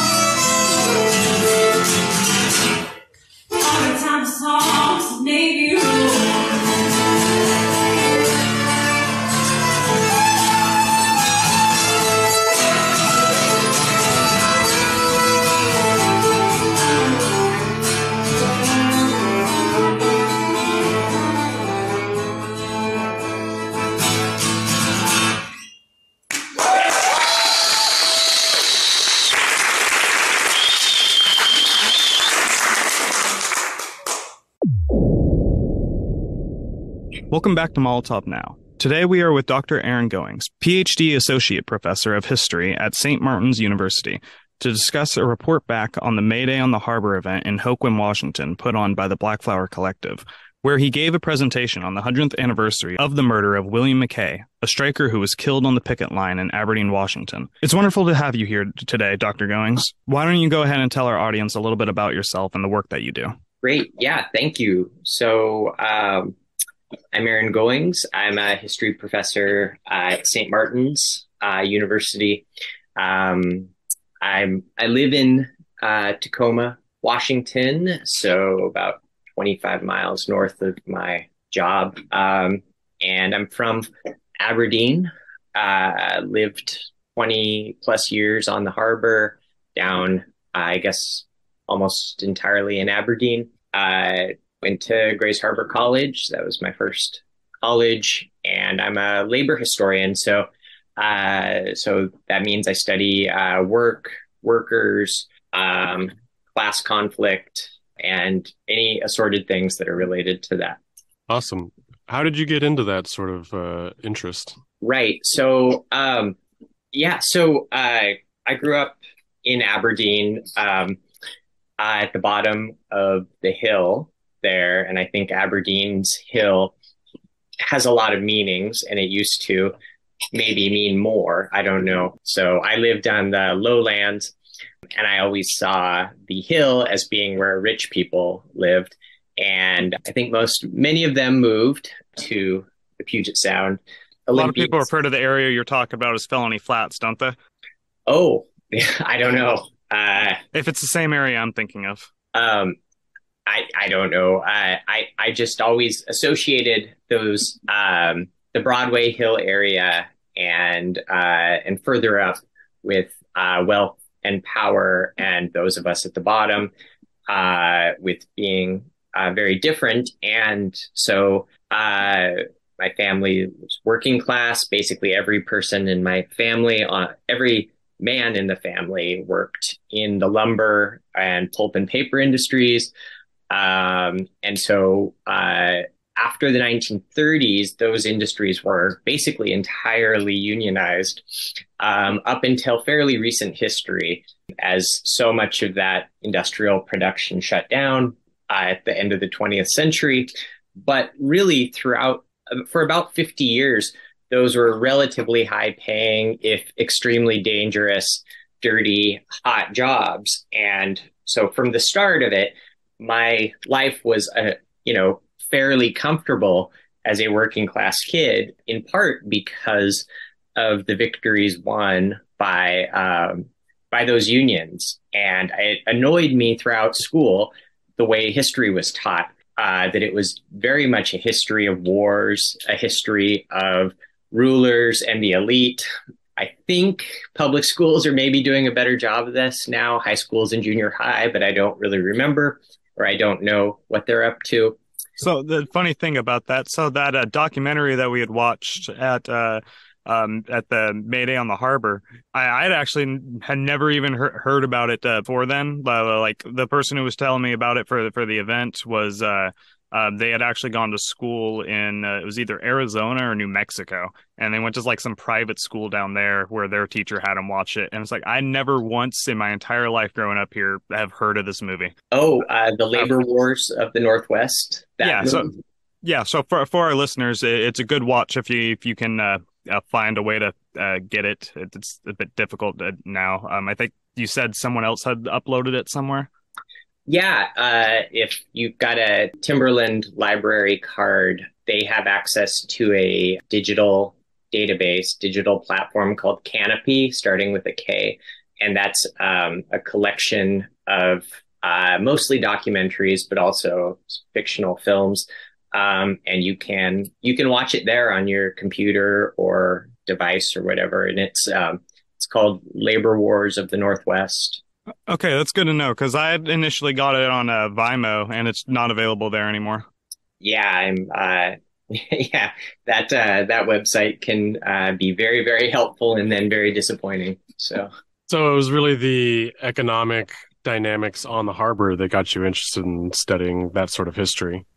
Welcome back to Molotov Now. Today we are with Dr. Aaron Goings, PhD Associate Professor of History at St. Martin's University, to discuss a report back on the May Day on the Harbor event in Hoquiam, Washington, put on by the Black Flower Collective, where he gave a presentation on the 100th anniversary of the murder of William McKay, a striker who was killed on the picket line in Aberdeen, Washington. It's wonderful to have you here today, Dr. Goings. Why don't you go ahead and tell our audience a little bit about yourself and the work that you do? Great. Yeah, thank you. So I'm Aaron Goings. I'm a history professor at St. Martin's University. I live in Tacoma, Washington, so about 25 miles north of my job. And I'm from Aberdeen. Lived 20 plus years on the harbor, down, I guess, almost entirely in Aberdeen. Went to Grays Harbor College. That was my first college, and I'm a labor historian. So that means I study workers, class conflict, and any assorted things that are related to that. Awesome. How did you get into that sort of interest? Right. So, I grew up in Aberdeen, at the bottom of the hill there. And I think Aberdeen's hill has a lot of meanings, and it used to maybe mean more. I don't know. So I lived on the lowlands, and I always saw the hill as being where rich people lived. And I think many of them moved to the Puget Sound. A lot of people refer to the area you're talking about as Felony Flats, don't they? Oh, I don't know. If it's the same area I'm thinking of. I don't know. I just always associated those, the Broadway Hill area and further up with wealth and power, and those of us at the bottom with being very different. And so my family was working class. Basically, every person in my family, every man in the family worked in the lumber and pulp and paper industries. And so after the 1930s, those industries were basically entirely unionized up until fairly recent history, as so much of that industrial production shut down at the end of the 20th century. But really for about 50 years, those were relatively high paying, if extremely dangerous, dirty, hot jobs. And so from the start of it, my life was, fairly comfortable as a working class kid, in part because of the victories won by those unions. And it annoyed me throughout school the way history was taught, that it was very much a history of wars, a history of rulers and the elite. I think public schools are maybe doing a better job of this now, high schools and junior high, but I don't really remember, or I don't know what they're up to. So the funny thing about that, that documentary that we had watched at the May Day on the Harbor, I had never even heard about it before then. Like the person who was telling me about it for the event was they had actually gone to school in it was either Arizona or New Mexico, and they went to like some private school down there where their teacher had them watch it. And it's like, I never once in my entire life growing up here have heard of this movie. Oh, the labor wars of the Northwest. So for our listeners, it's a good watch if you can find a way to get it. It's a bit difficult now. I think you said someone else had uploaded it somewhere. Yeah, if you've got a Timberland library card, they have access to a digital database, digital platform called Canopy, starting with a K. And that's a collection of mostly documentaries, but also fictional films. And you can watch it there on your computer or device or whatever. And it's called Labor Wars of the Northwest. Okay, that's good to know, because I had initially got it on Vimeo, and it's not available there anymore. Yeah, that website can be very, very helpful and then very disappointing. So it was really the economic dynamics on the harbor that got you interested in studying that sort of history.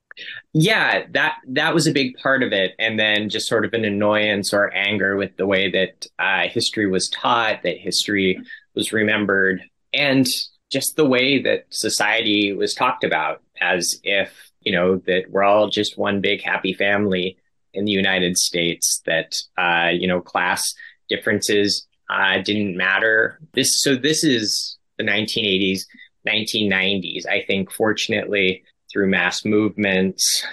Yeah, that was a big part of it. And then just sort of an annoyance or anger with the way that history was taught, that history was remembered, and just the way that society was talked about as if, that we're all just one big happy family in the United States, that, class differences didn't matter. This is the 1980s, 1990s. I think, fortunately, through mass movements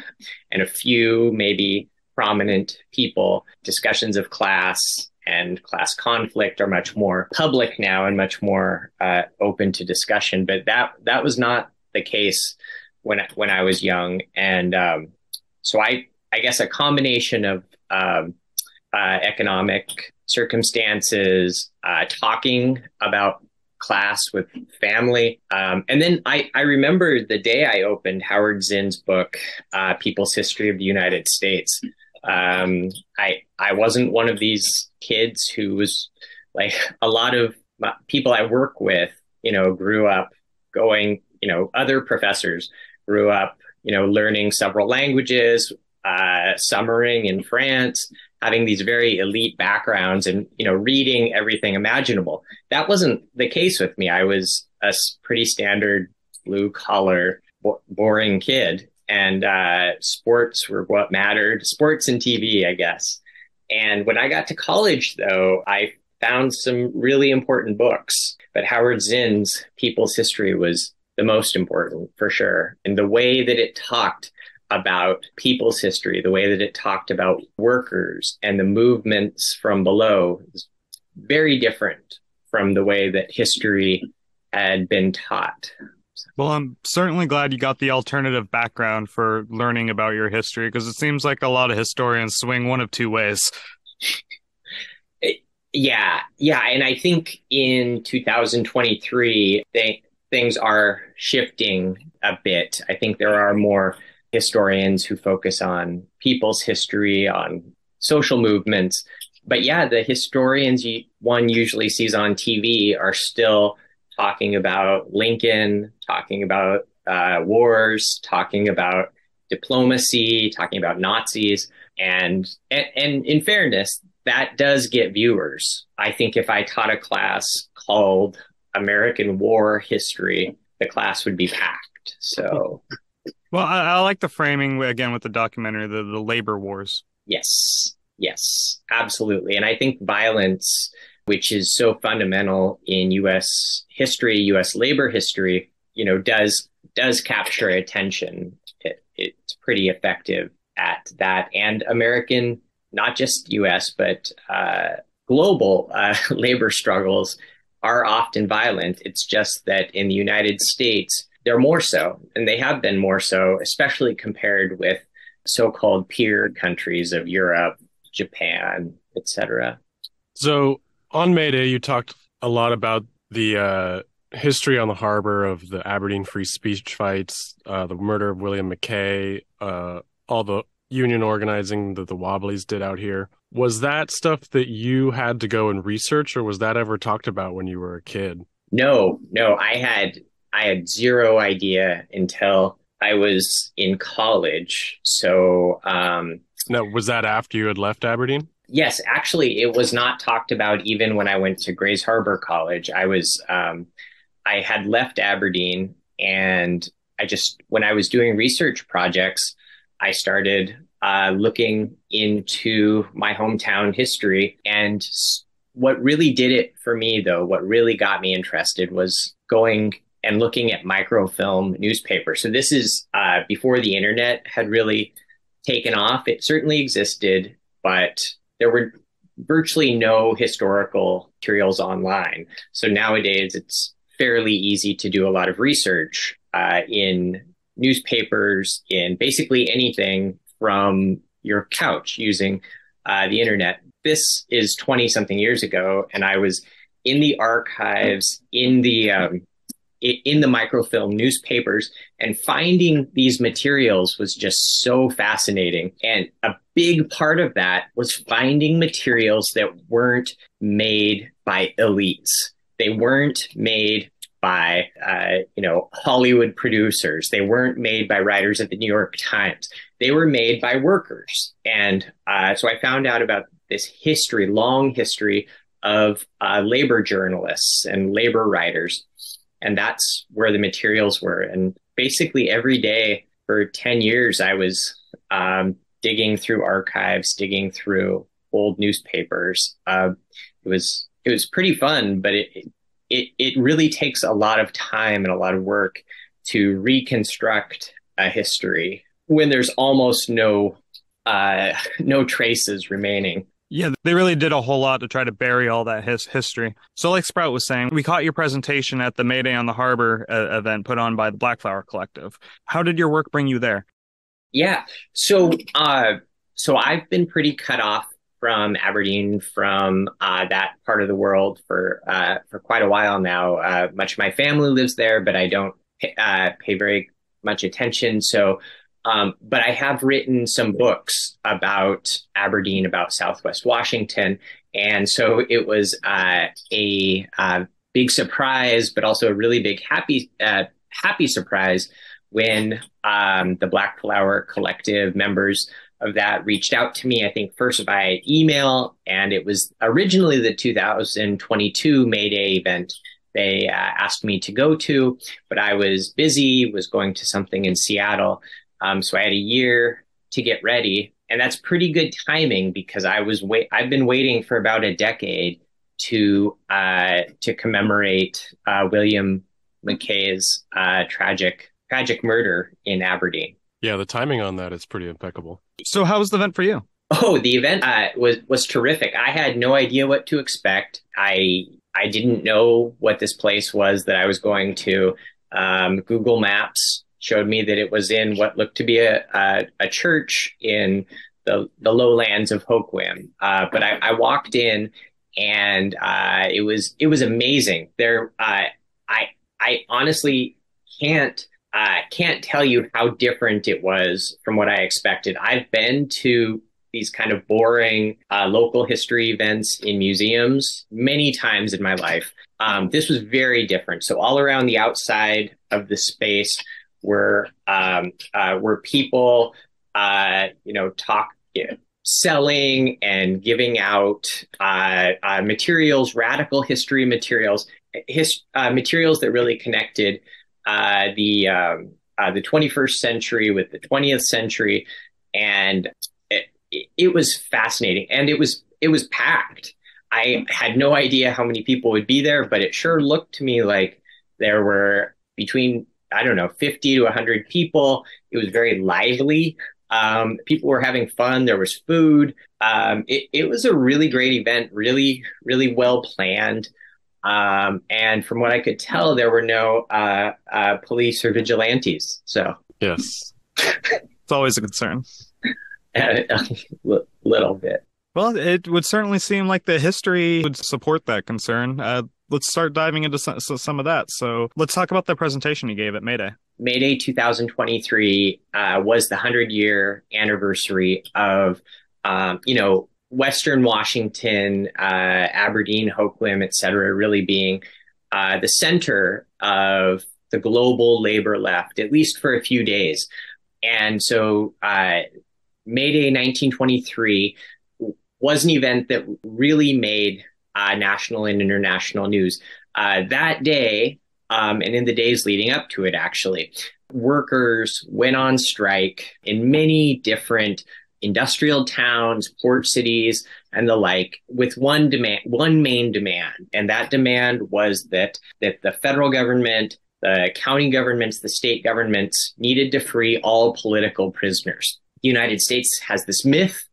and a few maybe prominent people, discussions of class and class conflict are much more public now and much more open to discussion. But that was not the case when I was young. And so I guess a combination of economic circumstances, talking about class with family. And then I remember the day I opened Howard Zinn's book, People's History of the United States. I wasn't one of these kids who was like a lot of people I work with, grew up going, other professors grew up, learning several languages, summering in France, having these very elite backgrounds and, reading everything imaginable. That wasn't the case with me. I was a pretty standard blue collar, boring kid. And sports were what mattered, sports and TV, I guess. And when I got to college, though, I found some really important books. But Howard Zinn's People's History was the most important, for sure. And the way that it talked about people's history, the way that it talked about workers and the movements from below is very different from the way that history had been taught. Well, I'm certainly glad you got the alternative background for learning about your history, because it seems like a lot of historians swing one of two ways. Yeah. And I think in 2023, things are shifting a bit. I think there are more historians who focus on people's history, on social movements. But yeah, the historians one usually sees on TV are still talking about Lincoln, talking about wars, talking about diplomacy, talking about Nazis. And in fairness, that does get viewers. I think if I taught a class called American War History, the class would be packed. So... Well, I like the framing, again, with the documentary, the labor wars. Yes, absolutely. And I think violence, which is so fundamental in U.S. history, U.S. labor history, does capture attention. It's pretty effective at that. And American, not just U.S., but global labor struggles are often violent. It's just that in the United States, they're more so, and they have been more so, especially compared with so-called peer countries of Europe, Japan, etc. So on May Day, you talked a lot about the history on the harbor of the Aberdeen free speech fights, the murder of William McKay, all the union organizing that the Wobblies did out here. Was that stuff that you had to go and research, or was that ever talked about when you were a kid? No, I had zero idea until I was in college. So, now, was that after you had left Aberdeen? Yes, actually, it was not talked about even when I went to Grays Harbor College. I had left Aberdeen, and when I was doing research projects, I started looking into my hometown history. And what really did it for me, though, what really got me interested was going and looking at microfilm newspapers. So this is before the internet had really taken off. It certainly existed, but there were virtually no historical materials online. So nowadays it's fairly easy to do a lot of research in newspapers, in basically anything from your couch using the internet. This is 20 something years ago, and I was in the archives, in the microfilm newspapers, and finding these materials was just so fascinating. And a big part of that was finding materials that weren't made by elites. They weren't made by, Hollywood producers. They weren't made by writers at the New York Times. They were made by workers. And so I found out about this long history of labor journalists and labor writers. And that's where the materials were. And basically every day for 10 years, I was digging through archives, digging through old newspapers. It was pretty fun, but it really takes a lot of time and a lot of work to reconstruct a history when there's almost no traces remaining. Yeah, they really did a whole lot to try to bury all that history. So like Sprout was saying, we caught your presentation at the May Day on the Harbor event put on by the Blackflower Collective. How did your work bring you there? Yeah, so I've been pretty cut off from Aberdeen, from that part of the world for quite a while now. Much of my family lives there, but I don't pay very much attention. So, but I have written some books about Aberdeen, about Southwest Washington. And so it was a big surprise, but also a really big happy surprise when the Blackflower Collective members of that reached out to me, I think first by email, and it was originally the 2022 May Day event they asked me to go to, but I was busy, was going to something in Seattle. So I had a year to get ready, and that's pretty good timing because I've been waiting for about a decade to commemorate William McKay's tragic murder in Aberdeen. Yeah, the timing on that is pretty impeccable. So how was the event for you? Oh, the event was terrific. I had no idea what to expect. I didn't know what this place was that I was going to. Google Maps showed me that it was in what looked to be a church in the lowlands of Hoquiam. But I walked in, and it was amazing. There, I honestly can't tell you how different it was from what I expected. I've been to these kind of boring local history events in museums many times in my life. This was very different. So all around the outside of the space were people, selling and giving out materials, radical history materials, materials that really connected the 21st century with the 20th century, and it was fascinating, and it was packed. I had no idea how many people would be there, but it sure looked to me like there were between 50 to 100 people. It was very lively. People were having fun. There was food. It was a really great event, really, really well planned. And from what I could tell, there were no police or vigilantes. So yes, it's always a concern. A little bit. Well, it would certainly seem like the history would support that concern. Let's start diving into some of that. So let's talk about the presentation you gave at May Day. May Day 2023 was the 100-year anniversary of, Western Washington, Aberdeen, Hoquiam, et cetera, really being the center of the global labor left, at least for a few days. And so May Day 1923 was an event that really made national and international news. That day, and in the days leading up to it, actually, workers went on strike in many different industrial towns, port cities, and the like, with one main demand. And that demand was that the federal government, the county governments, the state governments needed to free all political prisoners. The United States has this myth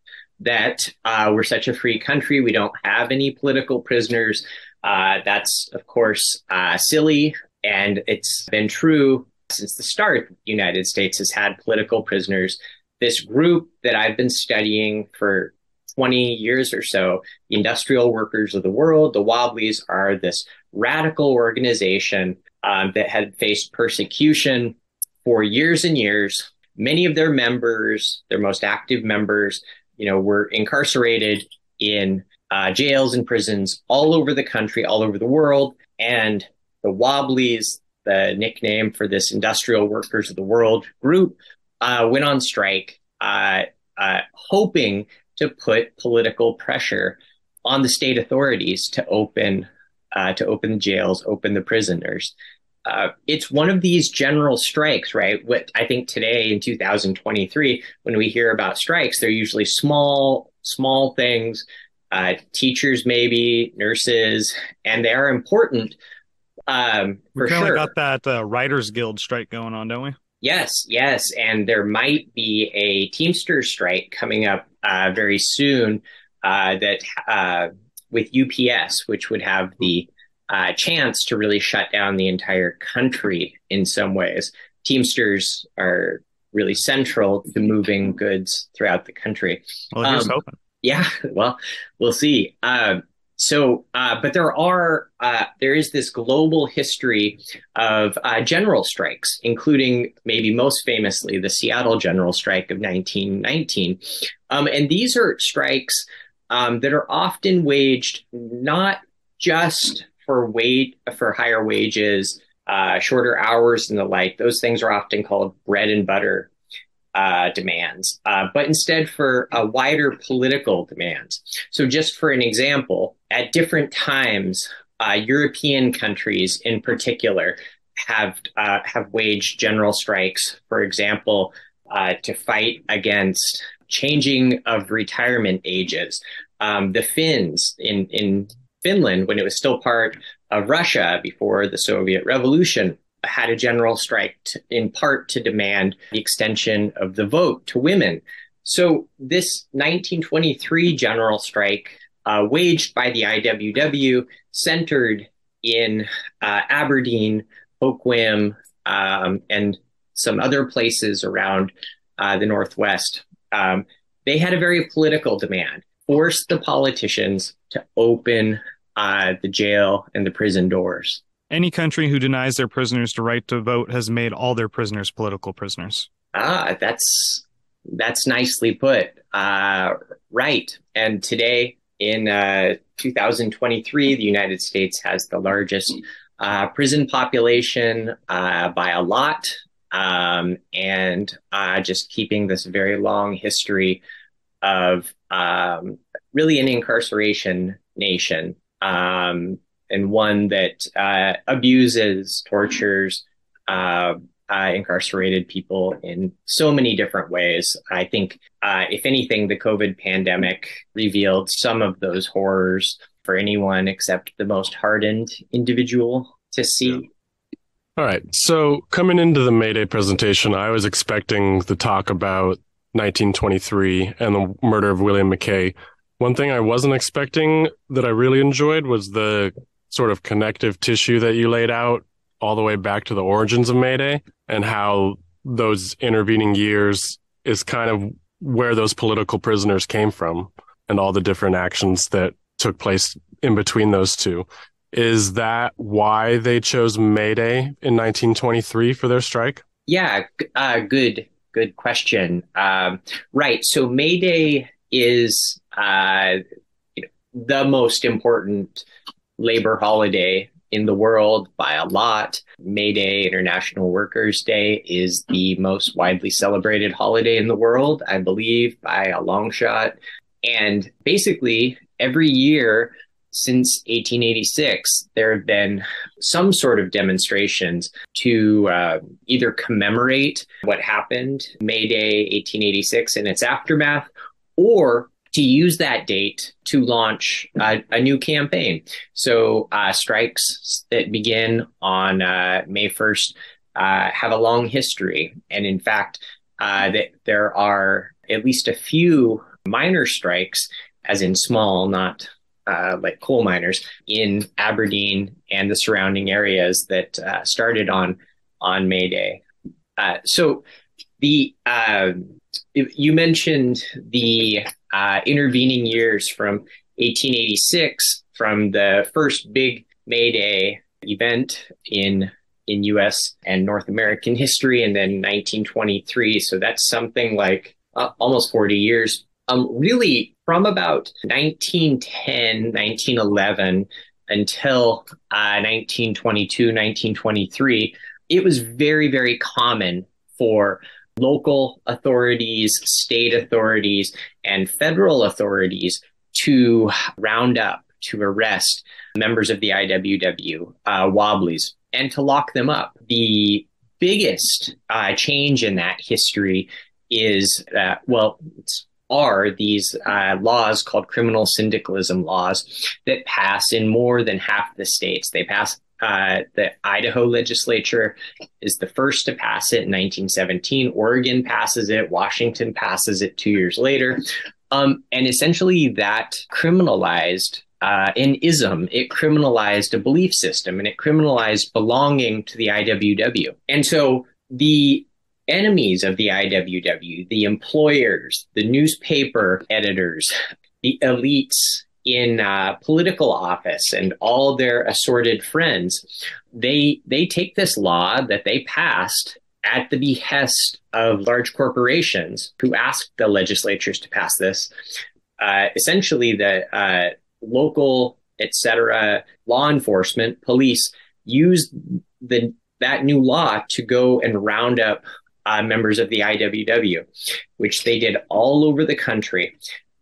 that we're such a free country, we don't have any political prisoners. That's, of course, silly. And it's been true since the start. The United States has had political prisoners. This group that I've been studying for 20 years or so, the Industrial Workers of the World, the Wobblies, are this radical organization that had faced persecution for years and years. Many of their members, their most active members, were incarcerated in jails and prisons all over the country, all over the world. And Wobblies, the nickname for this Industrial Workers of the World group, went on strike, hoping to put political pressure on the state authorities to open the jails, open the prisoners. It's one of these general strikes, right? What I think today in 2023, when we hear about strikes, they're usually small things, teachers, maybe nurses, and they are important. We kind of got that Writers Guild strike going on, don't we? Yes. And there might be a Teamsters strike coming up very soon with UPS, which would have the chance to really shut down the entire country in some ways. Teamsters are really central to moving goods throughout the country. Well, here's hoping. Yeah, well, we'll see. But there is this global history of general strikes, including maybe most famously the Seattle General Strike of 1919. And these are strikes that are often waged not just for higher wages, shorter hours and the like. Those things are often called bread and butter demands, but instead for wider political demands. So just for an example, at different times, European countries in particular have waged general strikes, for example, to fight against changing of retirement ages. The Finns in Finland, when it was still part of Russia before the Soviet Revolution, had a general strike in part to demand the extension of the vote to women. So this 1923 general strike waged by the IWW centered in Aberdeen, Hoquiam, and some other places around the Northwest. They had a very political demand, forced the politicians to open the jail and the prison doors. Any country who denies their prisoners the right to vote has made all their prisoners political prisoners. That's nicely put. Right. And today in 2023, the United States has the largest prison population by a lot, and just keeping this very long history of really an incarceration nation. And one that abuses, tortures, incarcerated people in so many different ways. I think, if anything, the COVID pandemic revealed some of those horrors for anyone except the most hardened individual to see. All right. So coming into the May Day presentation, I was expecting the talk about 1923 and the murder of William McKay. One thing I wasn't expecting that I really enjoyed was the sort of connective tissue that you laid out all the way back to the origins of May Day, and how those intervening years is kind of where those political prisoners came from and all the different actions that took place in between those two. Is that why they chose May Day in 1923 for their strike? Yeah, good question. Right. So May Day is the most important labor holiday in the world by a lot. May Day, International Workers' Day, is the most widely celebrated holiday in the world, I believe, by a long shot. And basically, every year since 1886, there have been some sort of demonstrations to either commemorate what happened May Day 1886 and its aftermath, or to use that date to launch a new campaign. So strikes that begin on May 1st have a long history. And in fact, there are at least a few minor strikes, as in small, not like coal miners, in Aberdeen and the surrounding areas that started on May Day. So you mentioned the intervening years from 1886, from the first big May Day event in U.S. and North American history, and then 1923. So that's something like almost 40 years. Really, from about 1910, 1911 until 1922, 1923, it was very, very common for local authorities, state authorities, and federal authorities to round up, to arrest members of the IWW, Wobblies, and to lock them up. The biggest change in that history is, are these laws called criminal syndicalism laws that pass in more than half the states. They pass, the Idaho legislature is the first to pass it in 1917. Oregon passes it. Washington passes it 2 years later. And essentially that criminalized an ism. It criminalized a belief system, and it criminalized belonging to the IWW. And so the enemies of the IWW, the employers, the newspaper editors, the elites in political office, and all their assorted friends, they take this law that they passed at the behest of large corporations who asked the legislatures to pass this. Essentially, the local, etc., law enforcement, police, used that new law to go and round up members of the IWW, which they did all over the country.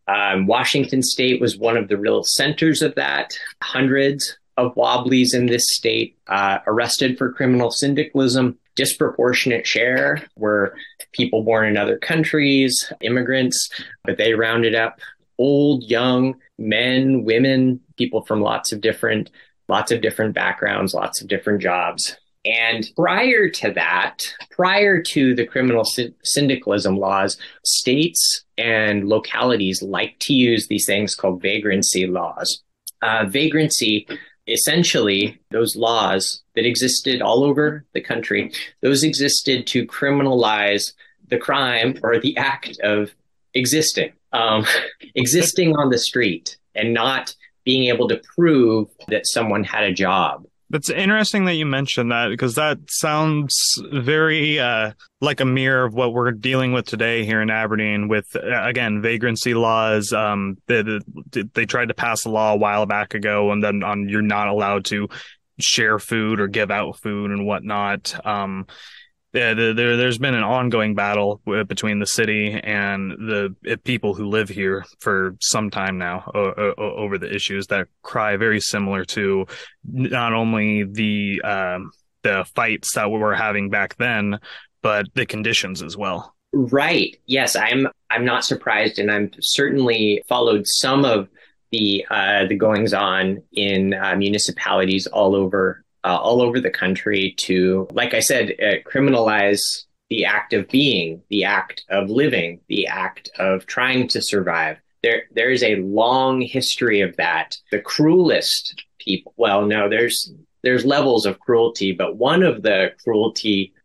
Washington State was one of the real centers of that. Hundreds of Wobblies in this state arrested for criminal syndicalism. Disproportionate share were people born in other countries, immigrants, but they rounded up old, young, men, women, people from lots of different backgrounds, lots of different jobs. And prior to that, prior to the criminal syndicalism laws, states and localities like to use these things called vagrancy laws. Vagrancy, essentially, those laws that existed all over the country, those existed to criminalize the crime or the act of existing, existing on the street and not being able to prove that someone had a job. That's interesting that you mentioned that, because that sounds very like a mirror of what we're dealing with today here in Aberdeen with, again, vagrancy laws. They tried to pass a law a while back ago, and then you're not allowed to share food or give out food and whatnot. There's been an ongoing battle between the city and the people who live here for some time now over the issues that cry very similar to not only the fights that we were having back then, but the conditions as well. Right. Yes, I'm not surprised, and I'm certainly followed some of the goings on in municipalities all over the country to, like I said, criminalize the act of being, the act of living, the act of trying to survive. There is a long history of that. The cruelest people, well, no, there's levels of cruelty, but one of the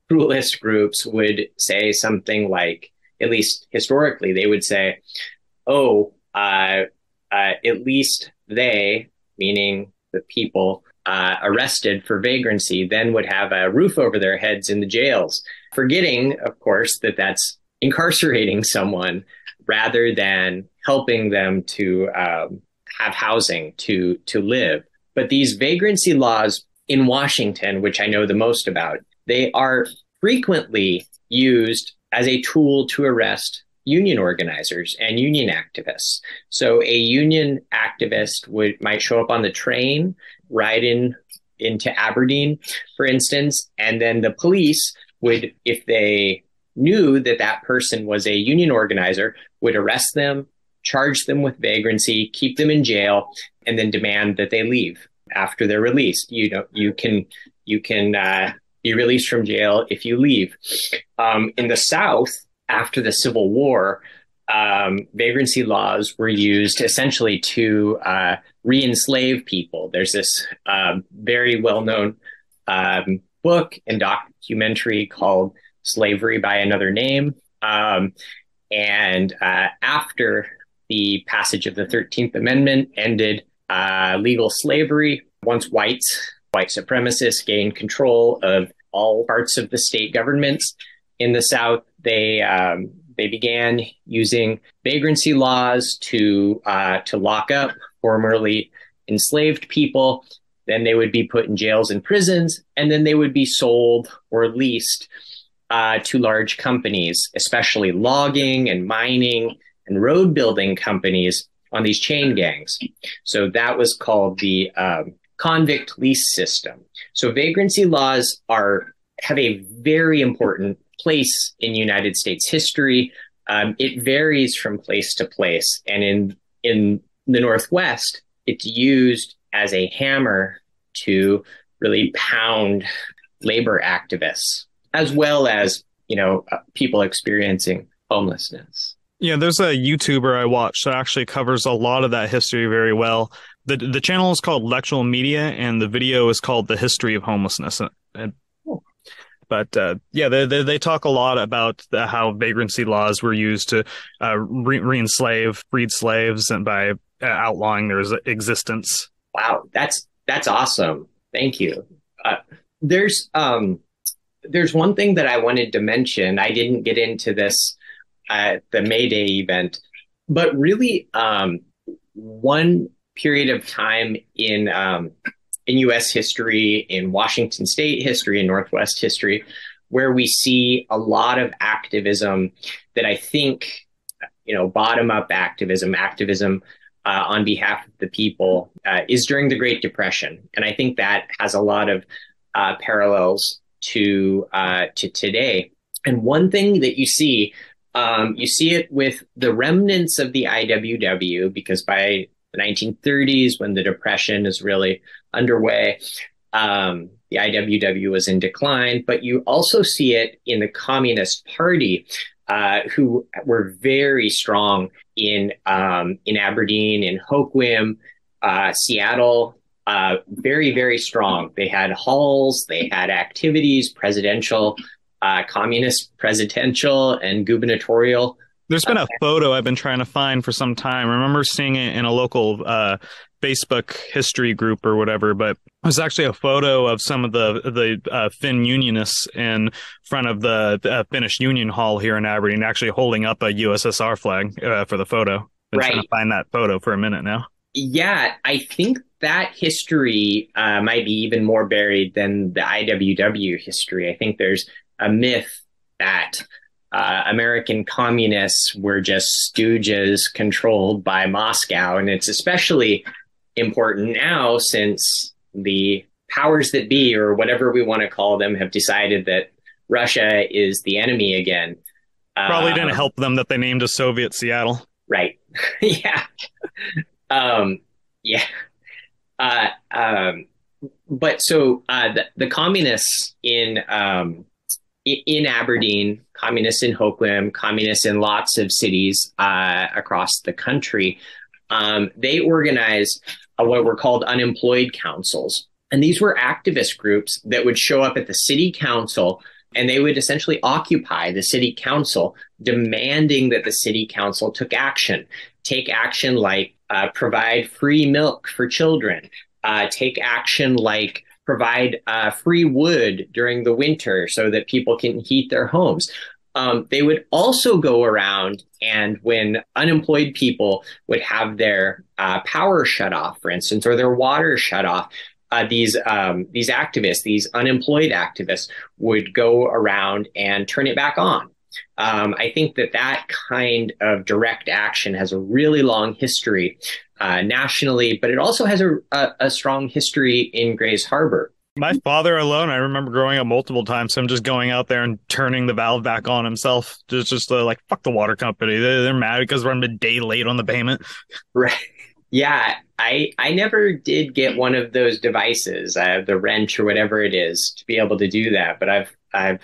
cruelest groups would say something like, at least historically, they would say, at least they, meaning the people, arrested for vagrancy, then would have a roof over their heads in the jails, forgetting, of course, that that's incarcerating someone rather than helping them to have housing to live. But these vagrancy laws in Washington, which I know the most about, they are frequently used as a tool to arrest union organizers and union activists. So a union activist might show up on the train, ride into Aberdeen, for instance, and then the police would, if they knew that that person was a union organizer, would arrest them, charge them with vagrancy, keep them in jail, and then demand that they leave after they're released. You can be released from jail if you leave. In the South, after the Civil War, vagrancy laws were used essentially to re-enslave people. There's this very well-known book and documentary called Slavery by Another Name. And after the passage of the 13th Amendment ended legal slavery, once white supremacists gained control of all parts of the state governments in the South, they began using vagrancy laws to lock up formerly enslaved people. Then they would be put in jails and prisons, and then they would be sold or leased to large companies, especially logging and mining and road building companies on these chain gangs. So that was called the convict lease system. So vagrancy laws have a very important place in United States history. It varies from place to place. And in the Northwest, it's used as a hammer to really pound labor activists, as well as, people experiencing homelessness. Yeah, there's a YouTuber I watch that actually covers a lot of that history very well. The channel is called Lectural Media, and the video is called The History of Homelessness. But they talk a lot about how vagrancy laws were used to re-enslave freed slaves, and by outlawing their existence. Wow, that's awesome. Thank you. There's one thing that I wanted to mention. I didn't get into this at the May Day event, but really one period of time in U.S. history, in Washington State history, in Northwest history, where we see a lot of activism that I think, bottom-up activism on behalf of the people is during the Great Depression. And I think that has a lot of parallels to today. And one thing that you see it with the remnants of the IWW, because by the 1930s, when the Depression is really underway, the IWW was in decline. But you also see it in the Communist Party, who were very strong in Aberdeen, in Hoquiam, Seattle, very, very strong. They had halls, they had activities, presidential, communist presidential and gubernatorial. There's been a photo I've been trying to find for some time. I remember seeing it in a local Facebook history group or whatever, but it was actually a photo of some of the Finn Unionists in front of the Finnish Union Hall here in Aberdeen, actually holding up a USSR flag for the photo. Been trying to find that photo for a minute now. Yeah, I think that history might be even more buried than the IWW history. I think there's a myth that American communists were just stooges controlled by Moscow. And it's especially important now since the powers that be, or whatever we want to call them, have decided that Russia is the enemy again. Probably didn't help them that they named a Soviet Seattle. Right. Yeah. But so the communists in Aberdeen, communists in Hoquiam, communists in lots of cities across the country, they organized what were called unemployed councils. And these were activist groups that would show up at the city council, and they would essentially occupy the city council, demanding that the city council take action like provide free milk for children, take action like provide free wood during the winter so that people can heat their homes. They would also go around, and when unemployed people would have their power shut off, for instance, or their water shut off, these activists, these unemployed activists, would go around and turn it back on. I think that kind of direct action has a really long history nationally, but it also has a strong history in Grays Harbor. My father alone, I remember growing up multiple times, him just going out there and turning the valve back on himself. Just like, fuck the water company. They're mad because we're a day late on the payment. Right. Yeah, I never did get one of those devices, the wrench or whatever it is, to be able to do that. But I've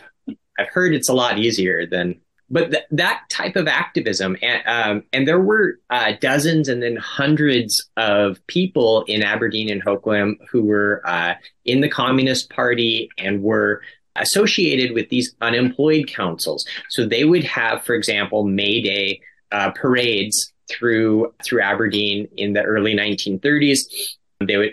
heard it's a lot easier than. But that type of activism, and there were dozens and then hundreds of people in Aberdeen and Hoquiam who were in the Communist Party and were associated with these unemployed councils. So they would have, for example, May Day parades through Aberdeen in the early 1930s.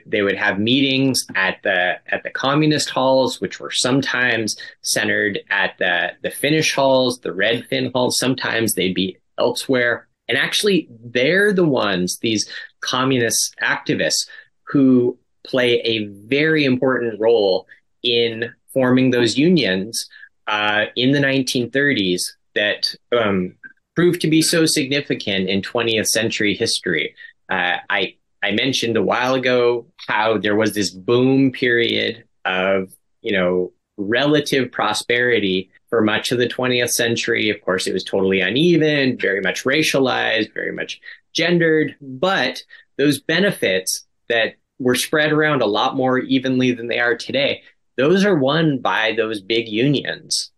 They would have meetings at the communist halls, which were sometimes centered at the Finnish halls, the Red Fin halls. Sometimes they'd be elsewhere. And actually, they're the ones, these communist activists, who play a very important role in forming those unions in the 1930s that proved to be so significant in 20th century history. I mentioned a while ago how there was this boom period of, relative prosperity for much of the 20th century. Of course, it was totally uneven, very much racialized, very much gendered, but those benefits that were spread around a lot more evenly than they are today, those are won by those big unions.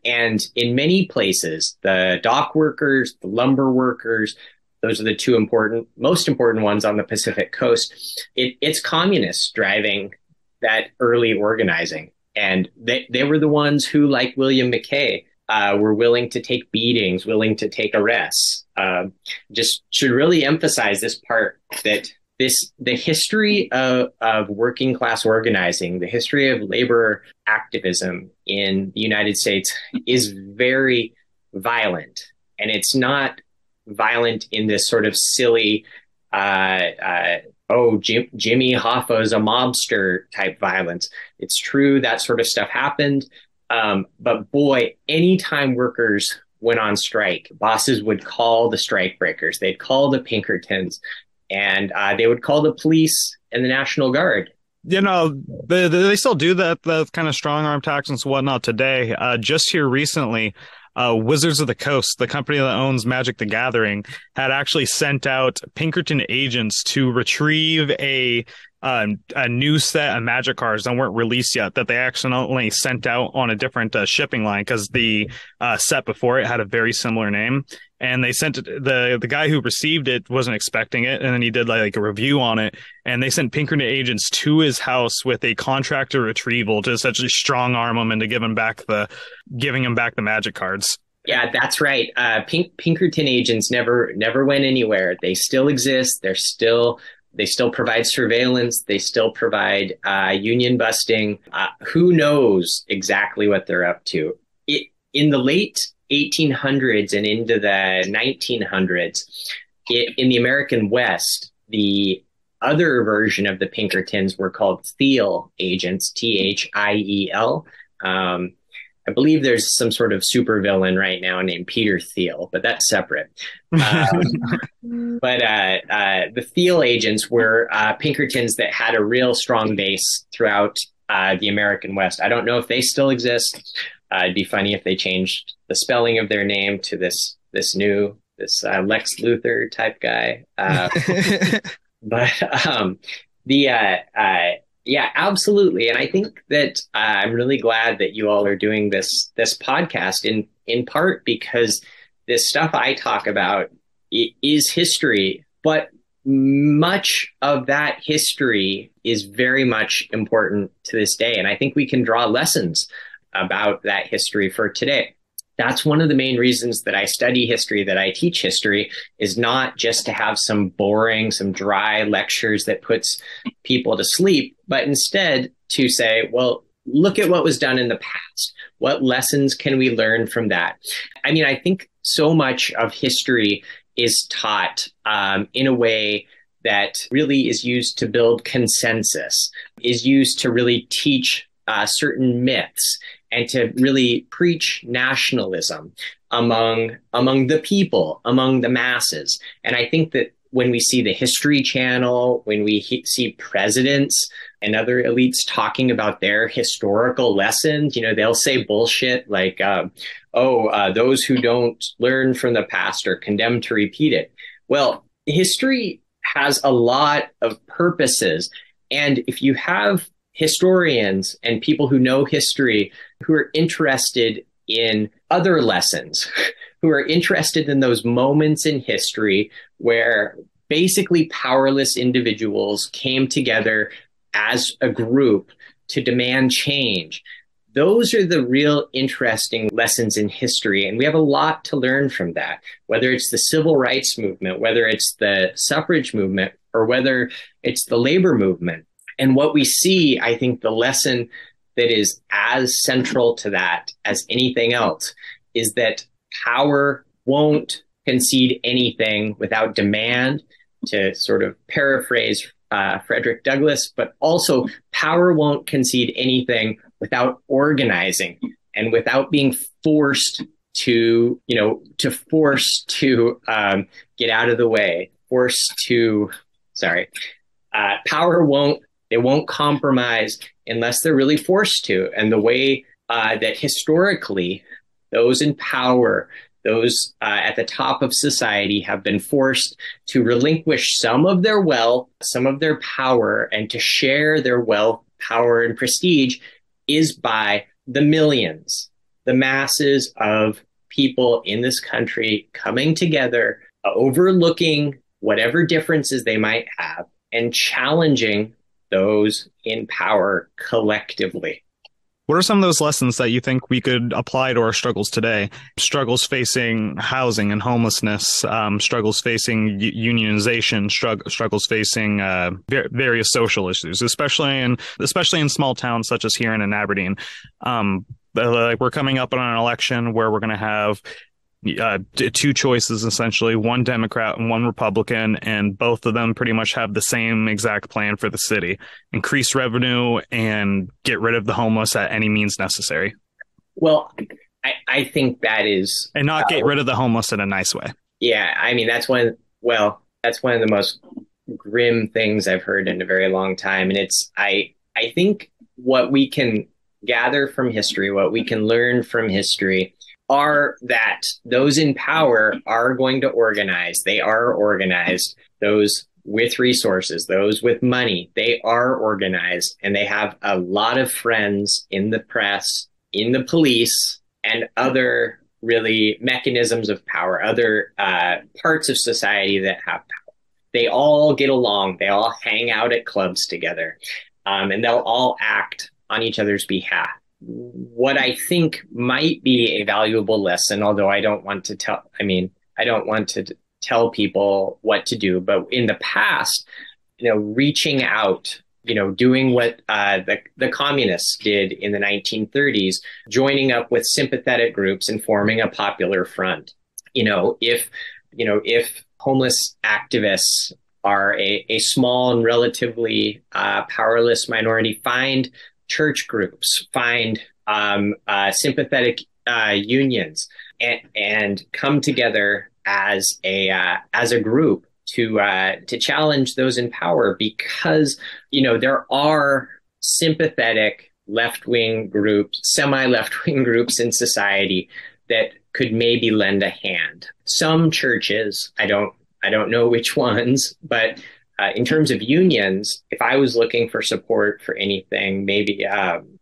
And in many places, the dock workers, the lumber workers, those are the two most important ones on the Pacific coast. It's communists driving that early organizing. And they were the ones who, like William McKay, were willing to take beatings, willing to take arrests. Just should really emphasize this part that the history of working class organizing, the history of labor activism in the United States is very violent. And it's not violent in this sort of silly, Jimmy Hoffa's a mobster type violence. It's true that sort of stuff happened. But boy, anytime workers went on strike, bosses would call the strike breakers. They'd call the Pinkertons, and they would call the police and the National Guard. They still do that, the kind of strong arm tactics and whatnot today. Just here recently, Wizards of the Coast, the company that owns Magic the Gathering, had actually sent out Pinkerton agents to retrieve a new set of Magic cards that weren't released yet, that they accidentally sent out on a different shipping line because the set before it had a very similar name. And they sent it, the guy who received it wasn't expecting it, and then he did like a review on it, and they sent Pinkerton agents to his house with a contract to retrieval to essentially strong arm him into giving him back the Magic cards. Yeah, that's right. Pinkerton agents never went anywhere. They still exist. They still provide surveillance. They still provide union busting. Who knows exactly what they're up to? In the late 1800s and into the 1900s, in the American West, the other version of the Pinkertons were called Thiel agents, Thiel. I believe there's some sort of supervillain right now named Peter Thiel, but that's separate. But the Thiel agents were Pinkertons that had a real strong base throughout the American West. I don't know if they still exist. It'd be funny if they changed the spelling of their name to this Lex Luthor type guy. Yeah, absolutely. And I think that I'm really glad that you all are doing this podcast in part because this stuff I talk about is history, but much of that history is very much important to this day. And I think we can draw lessons about that history for today. That's one of the main reasons that I study history, that I teach history, is not just to have some boring, some dry lectures that puts people to sleep, but instead to say, well, look at what was done in the past. What lessons can we learn from that? I mean, I think so much of history is taught in a way that really is used to build consensus, is used to really teach certain myths, and to really preach nationalism among the people, among the masses. And I think that when we see the History Channel, when we see presidents and other elites talking about their historical lessons, they'll say bullshit like, those who don't learn from the past are condemned to repeat it. Well, history has a lot of purposes. And if you have historians and people who know history who are interested in other lessons, who are interested in those moments in history where basically powerless individuals came together as a group to demand change. Those are the real interesting lessons in history. And we have a lot to learn from that, whether it's the civil rights movement, whether it's the suffrage movement, or whether it's the labor movement. And what we see, I think the lesson that is as central to that as anything else is that power won't concede anything without demand. To sort of paraphrase Frederick Douglass, but also power won't concede anything without organizing and without being forced to get out of the way, power won't compromise unless they're really forced to. And the way that historically those in power, those at the top of society have been forced to relinquish some of their wealth, some of their power, and to share their wealth, power, and prestige is by the millions, the masses of people in this country coming together, overlooking whatever differences they might have, and challenging those in power collectively. What are some of those lessons that you think we could apply to our struggles today? Struggles facing housing and homelessness, struggles facing unionization, struggles facing various social issues, especially in small towns such as here in Aberdeen. Like we're coming up on an election where we're going to have two choices, essentially, one Democrat and one Republican, and both of them pretty much have the same exact plan for the city: increase revenue and get rid of the homeless at any means necessary. Well, I think that is... And not get rid of the homeless in a nice way. Yeah, I mean, that's one of the most grim things I've heard in a very long time. And I think what we can gather from history, what we can learn from history, are that those in power are going to organize. They are organized. Those with resources, those with money, they are organized, and they have a lot of friends in the press, in the police, and other really mechanisms of power, other parts of society that have power. They all get along. They all hang out at clubs together, and they'll all act on each other's behalf. What I think might be a valuable lesson, although I don't want to tell people what to do, but in the past, reaching out, doing what the communists did in the 1930s, joining up with sympathetic groups and forming a popular front. If homeless activists are a small and relatively powerless minority, find church groups, find sympathetic unions, and come together as a group to challenge those in power, because there are sympathetic left-wing groups, semi-left-wing groups in society that could maybe lend a hand. Some churches, I don't know which ones, but in terms of unions, if I was looking for support for anything, maybe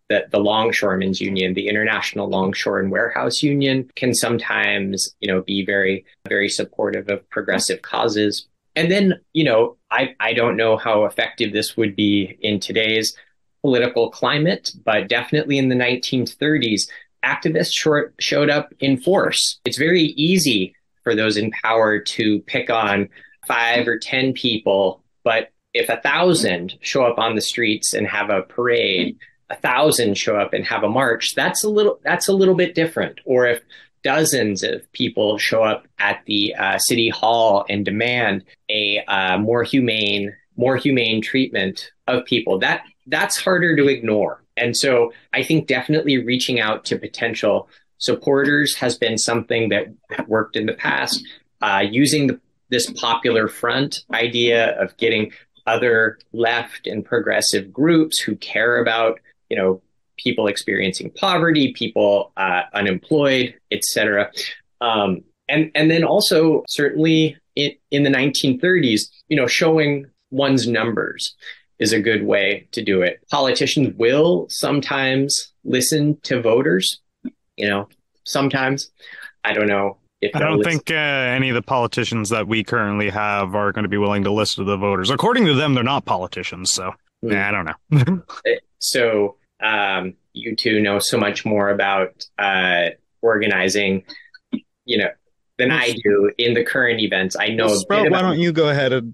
the Longshoremen's Union, the International Longshore and Warehouse Union, can sometimes, be very, very supportive of progressive causes. And then, I don't know how effective this would be in today's political climate, but definitely in the 1930s, activists showed up in force. It's very easy for those in power to pick on 5 or 10 people, but if 1,000 show up on the streets and have a parade, 1,000 show up and have a march, that's a little bit different. Or if dozens of people show up at the city hall and demand a more humane treatment of people, that's harder to ignore. And so I think definitely reaching out to potential supporters has been something that worked in the past. Using this popular front idea of getting other left and progressive groups who care about, people experiencing poverty, people unemployed, etc. And then also certainly in the 1930s, showing one's numbers is a good way to do it. Politicians will sometimes listen to voters, sometimes. I don't know. I don't think any of the politicians that we currently have are going to be willing to listen to the voters. According to them, they're not politicians. So I don't know. So you two know so much more about organizing, than I do in the current events. I know. Sprout, why don't you go ahead and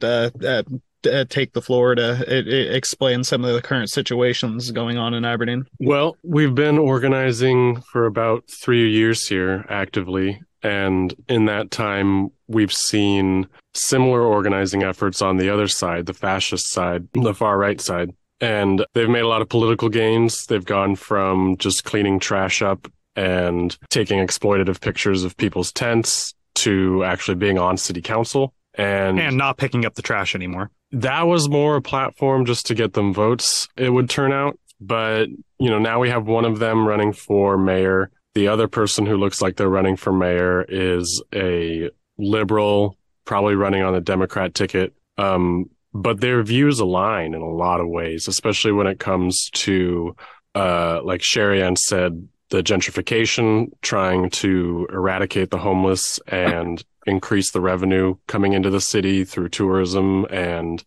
take the floor to explain some of the current situations going on in Aberdeen? Well, we've been organizing for about 3 years here actively. And in that time, we've seen similar organizing efforts on the other side, the fascist side, the far right side. And they've made a lot of political gains. They've gone from just cleaning trash up and taking exploitative pictures of people's tents to actually being on city council. And not picking up the trash anymore. That was more a platform just to get them votes, it would turn out. But, now we have one of them running for mayor. The other person who looks like they're running for mayor is a liberal, probably running on the Democrat ticket. But their views align in a lot of ways, especially when it comes to, like Charyan said, the gentrification, trying to eradicate the homeless and increase the revenue coming into the city through tourism and,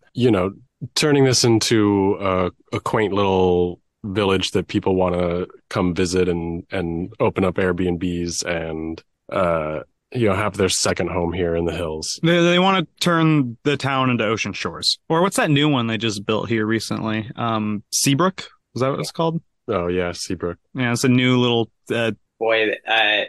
turning this into a quaint little village that people want to come visit and open up Airbnbs and, have their second home here in the hills. They want to turn the town into Ocean Shores. Or what's that new one they just built here recently? Seabrook? Is that what it's called? Oh, yeah, Seabrook. Yeah, it's a new little... Boy, I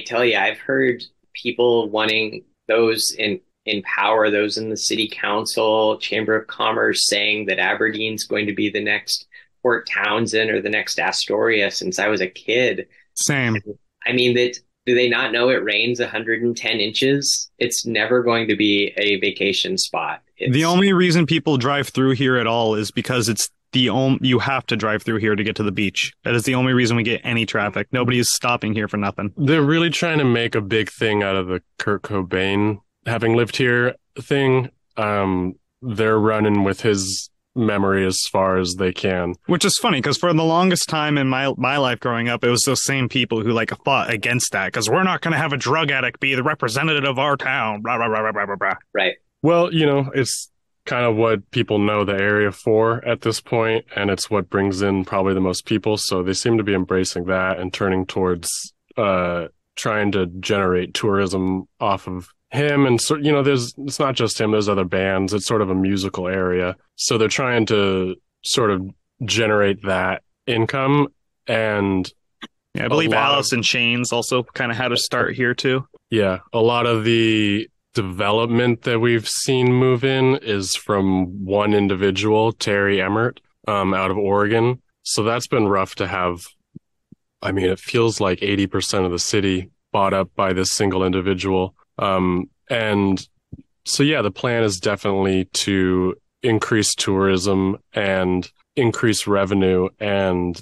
tell you, I've heard people wanting those in power, those in the city council, chamber of commerce, saying that Aberdeen's going to be the next Port Townsend or the next Astoria since I was a kid. Same. I mean, do they not know it rains 110 inches? It's never going to be a vacation spot. The only reason people drive through here at all is because it's you have to drive through here to get to the beach. That is the only reason we get any traffic. Nobody is stopping here for nothing. They're really trying to make a big thing out of the Kurt Cobain having lived here thing. They're running with his memory as far as they can. Which is funny, because for the longest time in my life growing up, it was those same people who fought against that, because we're not going to have a drug addict be the representative of our town. Blah, blah, blah, blah, blah, blah. Right. Well, it's kind of what people know the area for at this point, and it's what brings in probably the most people. So they seem to be embracing that and turning towards trying to generate tourism off of him. And so, it's not just him, there's other bands. It's sort of a musical area. So they're trying to sort of generate that income. And yeah, I believe Alice in Chains also kind of had a start here too. Yeah. A lot of the development that we've seen move in is from one individual, Terry Emmert, out of Oregon. So that's been rough to have. I mean, it feels like 80% of the city bought up by this single individual. And so, yeah, the plan is definitely to increase tourism and increase revenue, and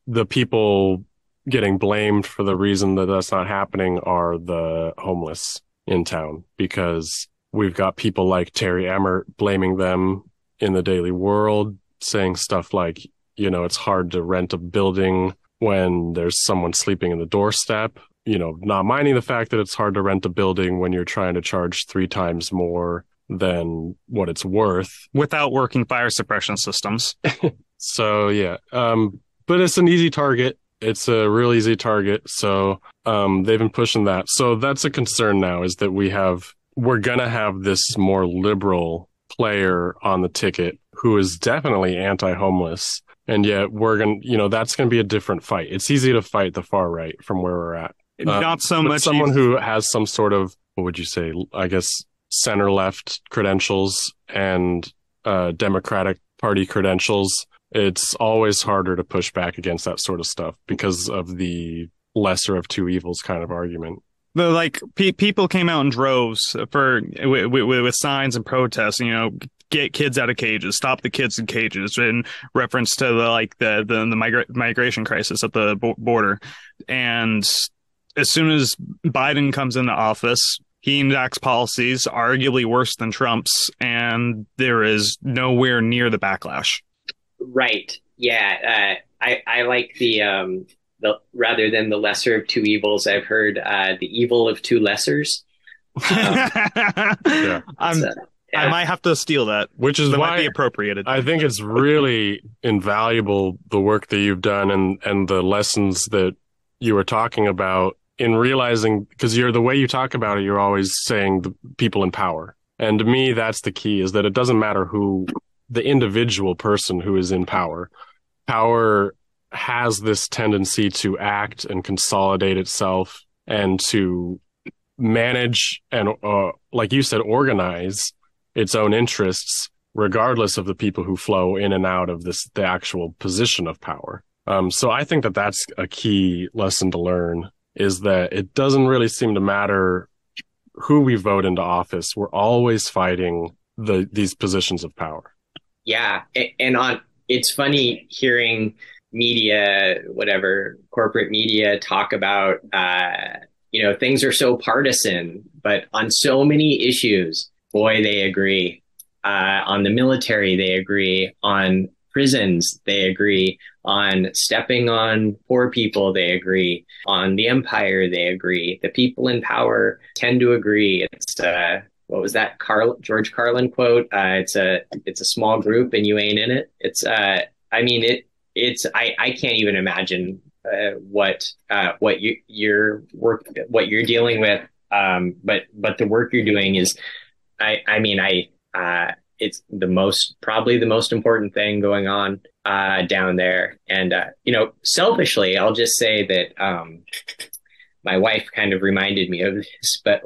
the people getting blamed for the reason that that's not happening are the homeless in town, because we've got people like Terry Emmert blaming them in the Daily World, saying stuff like, it's hard to rent a building when there's someone sleeping in the doorstep. Not minding the fact that it's hard to rent a building when you're trying to charge 3 times more than what it's worth. Without working fire suppression systems. So, yeah. But it's an easy target. It's a real easy target. So they've been pushing that. So that's a concern now, is that we're going to have this more liberal player on the ticket who is definitely anti-homeless. And yet that's going to be a different fight. It's easy to fight the far right from where we're at. Not so much someone who has some sort of, what would you say, I guess, center-left credentials and Democratic Party credentials. It's always harder to push back against that sort of stuff because of the lesser of two evils kind of argument. People came out in droves with signs and protests, get kids out of cages, stop the kids in cages, in reference to the migration crisis at the border. And as soon as Biden comes into office, he enacts policies arguably worse than Trump's, and there is nowhere near the backlash. Right. Yeah. I like the rather than the lesser of two evils, I've heard the evil of two lessers. Yeah. I might have to steal that, which is why might be appropriated. I think it's really invaluable, the work that you've done and the lessons that you were talking about in realizing, because the way you talk about it, you're always saying the people in power. And to me, that's the key, is that it doesn't matter who the individual person who is in power. Power has this tendency to act and consolidate itself and to manage and, like you said, organize its own interests, regardless of the people who flow in and out of the actual position of power. So I think that that's a key lesson to learn, is that it doesn't really seem to matter who we vote into office. We're always fighting these positions of power. Yeah. And it's funny hearing media, whatever, corporate media talk about, things are so partisan, but on so many issues, boy, they agree. On the military, they agree. On prisons, they agree. On stepping on poor people, they agree. On the empire, they agree. The people in power tend to agree. It's what was that George Carlin quote? It's a small group and you ain't in it. I can't even imagine what you're dealing with. But the work you're doing is, it's probably the most important thing going on down there. And selfishly, I'll just say that my wife kind of reminded me of this, but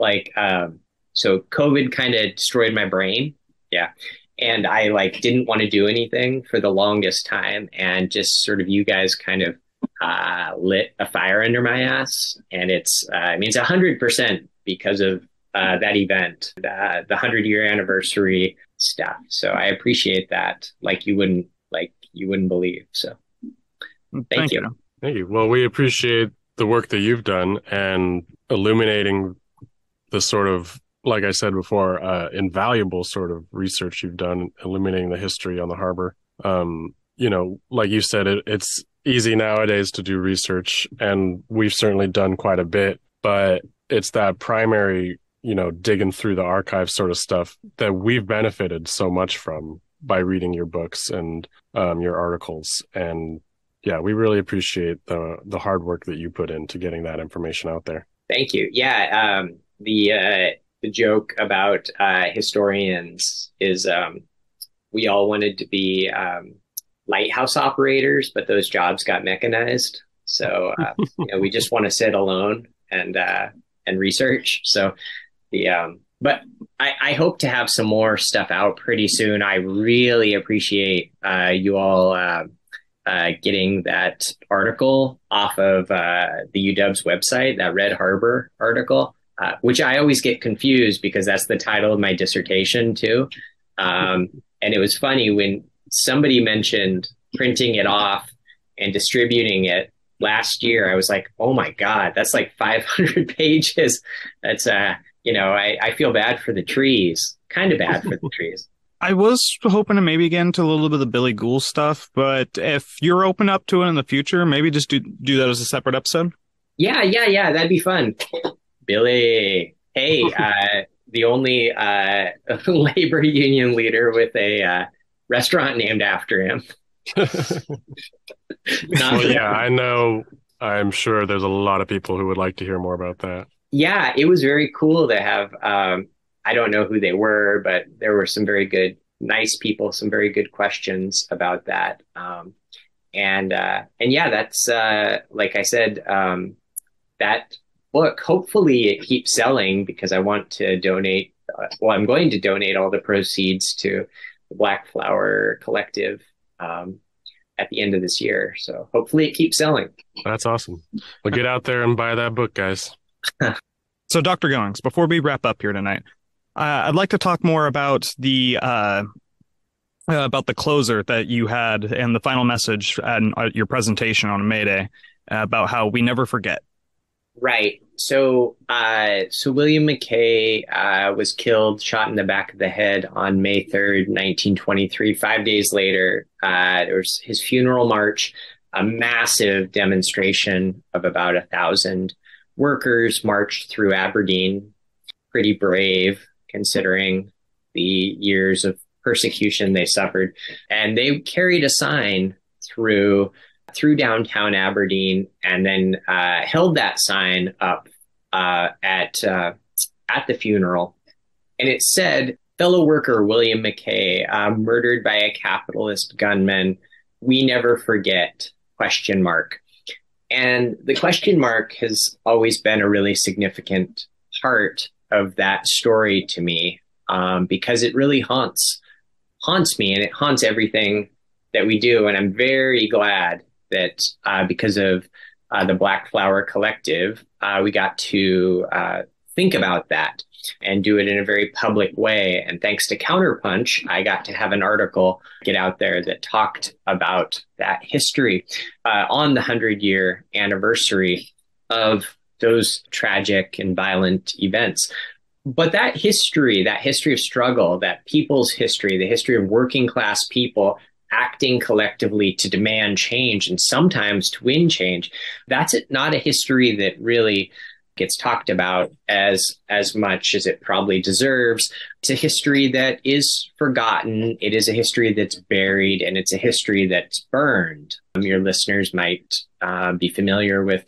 so COVID kind of destroyed my brain. Yeah. And I didn't want to do anything for the longest time, and just sort of you guys kind of lit a fire under my ass. And it's 100% because of that event, the 100-year anniversary stuff. So I appreciate that. You wouldn't believe. So thank you. Thank you. Well, we appreciate the work that you've done and illuminating the sort of, like I said before, invaluable sort of research you've done, illuminating the history on the harbor. Like you said, it's easy nowadays to do research, and we've certainly done quite a bit, but it's that primary, digging through the archive sort of stuff that we've benefited so much from by reading your books and your articles. And yeah, we really appreciate the hard work that you put into getting that information out there. Thank you. Yeah. The joke about historians is we all wanted to be lighthouse operators, but those jobs got mechanized. So we just want to sit alone and research. So but I hope to have some more stuff out pretty soon. I really appreciate you all getting that article off of the UW's website, that Red Harbor article. Which I always get confused because that's the title of my dissertation too. And it was funny when somebody mentioned printing it off and distributing it last year. I was like, oh my God, that's 500 pages. That's, I feel bad for the trees, kind of bad for the trees. I was hoping to maybe get into a little bit of the Billy Ghoul stuff, but if you're open up to it in the future, maybe just do that as a separate episode. Yeah. That'd be fun. Billy, hey, the only labor union leader with a restaurant named after him. I know. I'm sure there's a lot of people who would like to hear more about that. Yeah, it was very cool to have, I don't know who they were, but there were some very good, nice people, some very good questions about that. And yeah, that's, like I said, that book, hopefully it keeps selling because I want to donate. I'm going to donate all the proceeds to the Black Flower Collective at the end of this year. So hopefully it keeps selling. That's awesome. Well, get out there and buy that book, guys. So, Dr. Goings, before we wrap up here tonight, I'd like to talk more about the closer that you had and the final message at your presentation on May Day about how we never forget. Right. So William McKay was killed, shot in the back of the head on May 3rd, 1923. 5 days later, there was his funeral march, a massive demonstration of about 1,000 workers marched through Aberdeen. Pretty brave, considering the years of persecution they suffered. And they carried a sign through downtown Aberdeen, and then held that sign up at the funeral. And it said, "Fellow worker William McKay, murdered by a capitalist gunman. We never forget, ? And the question mark has always been a really significant part of that story to me, because it really haunts me, and it haunts everything that we do. And I'm very glad that because of the Black Flower Collective, we got to think about that and do it in a very public way. And thanks to Counterpunch, I got to have an article get out there that talked about that history on the 100-year anniversary of those tragic and violent events. But that history of struggle, that people's history, the history of working class people acting collectively to demand change and sometimes to win change, that's not a history that really gets talked about as much as it probably deserves. It's a history that is forgotten. It is a history that's buried, and it's a history that's burned. Your listeners might be familiar with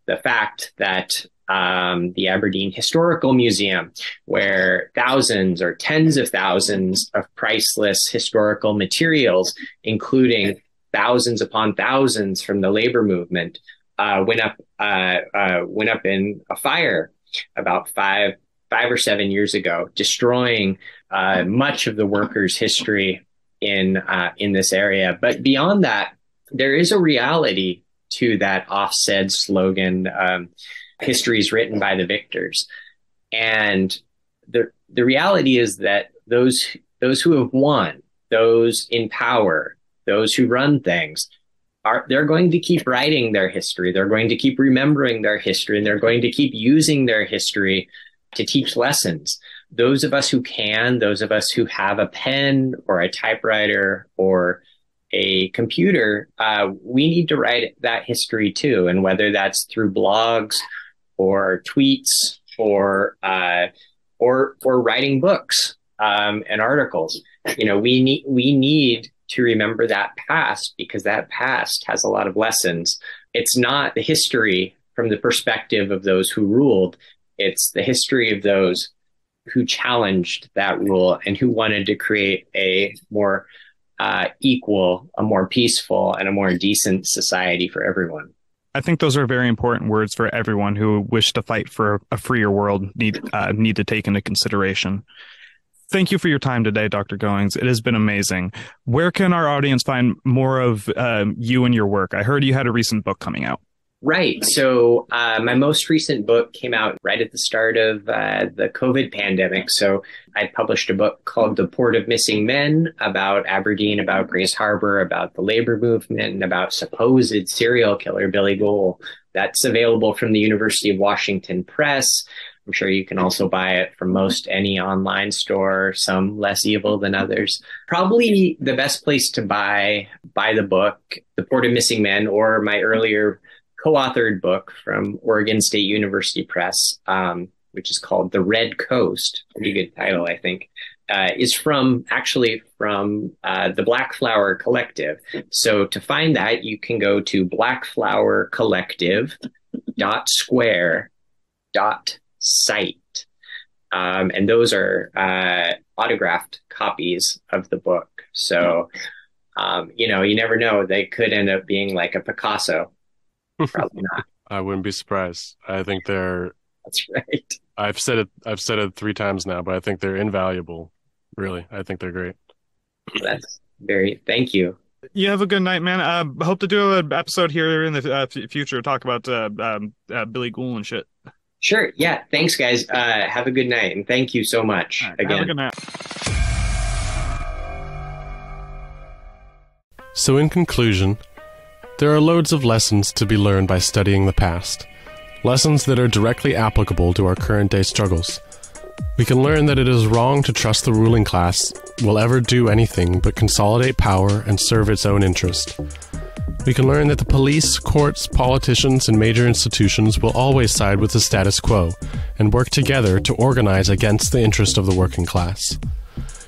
the fact that the Aberdeen Historical Museum, where thousands or tens of thousands of priceless historical materials, including thousands upon thousands from the labor movement, went up in a fire about five or 7 years ago, destroying much of the workers' history in this area. But beyond that, there is a reality to that Ofsted slogan, history is written by the victors. And the reality is that those who have won, those in power, those who run things, they're going to keep writing their history. They're going to keep remembering their history, and they're going to keep using their history to teach lessons. Those of us who can, those of us who have a pen or a typewriter or a computer, we need to write that history too. And whether that's through blogs or tweets or writing books and articles, we need to remember that past, because that past has a lot of lessons. It's not the history from the perspective of those who ruled. It's the history of those who challenged that rule and who wanted to create a more equal, a more peaceful, and a more decent society for everyone. I think those are very important words for everyone who wish to fight for a freer world need to take into consideration. Thank you for your time today, Dr. Goings. It has been amazing. Where can our audience find more of you and your work? I heard you had a recent book coming out. Right. So my most recent book came out right at the start of the COVID pandemic. So I published a book called The Port of Missing Men, about Aberdeen, about Grace Harbor, about the labor movement, and about supposed serial killer Billy Gohl. That's available from the University of Washington Press. I'm sure you can also buy it from most any online store, some less evil than others. Probably the best place to buy the book, The Port of Missing Men, or my earlier co-authored book from Oregon State University Press, which is called The Red Coast, pretty good title, I think, is from the Black Flower Collective. So to find that, you can go to blackflowercollective.square.site. And those are autographed copies of the book. So, you never know. They could end up being like a Picasso. Probably not. I wouldn't be surprised. I think That's right. I've said it 3 times now, but I think they're invaluable. Really, I think they're great. Thank you. You have a good night, man. Hope to do an episode here in the future, talk about Billy Gohl and shit. Sure. Yeah. Thanks, guys. Have a good night, and thank you so much again. Have a good night. So in conclusion, there are loads of lessons to be learned by studying the past. Lessons that are directly applicable to our current day struggles. We can learn that it is wrong to trust the ruling class will ever do anything but consolidate power and serve its own interest. We can learn that the police, courts, politicians, and major institutions will always side with the status quo and work together to organize against the interest of the working class.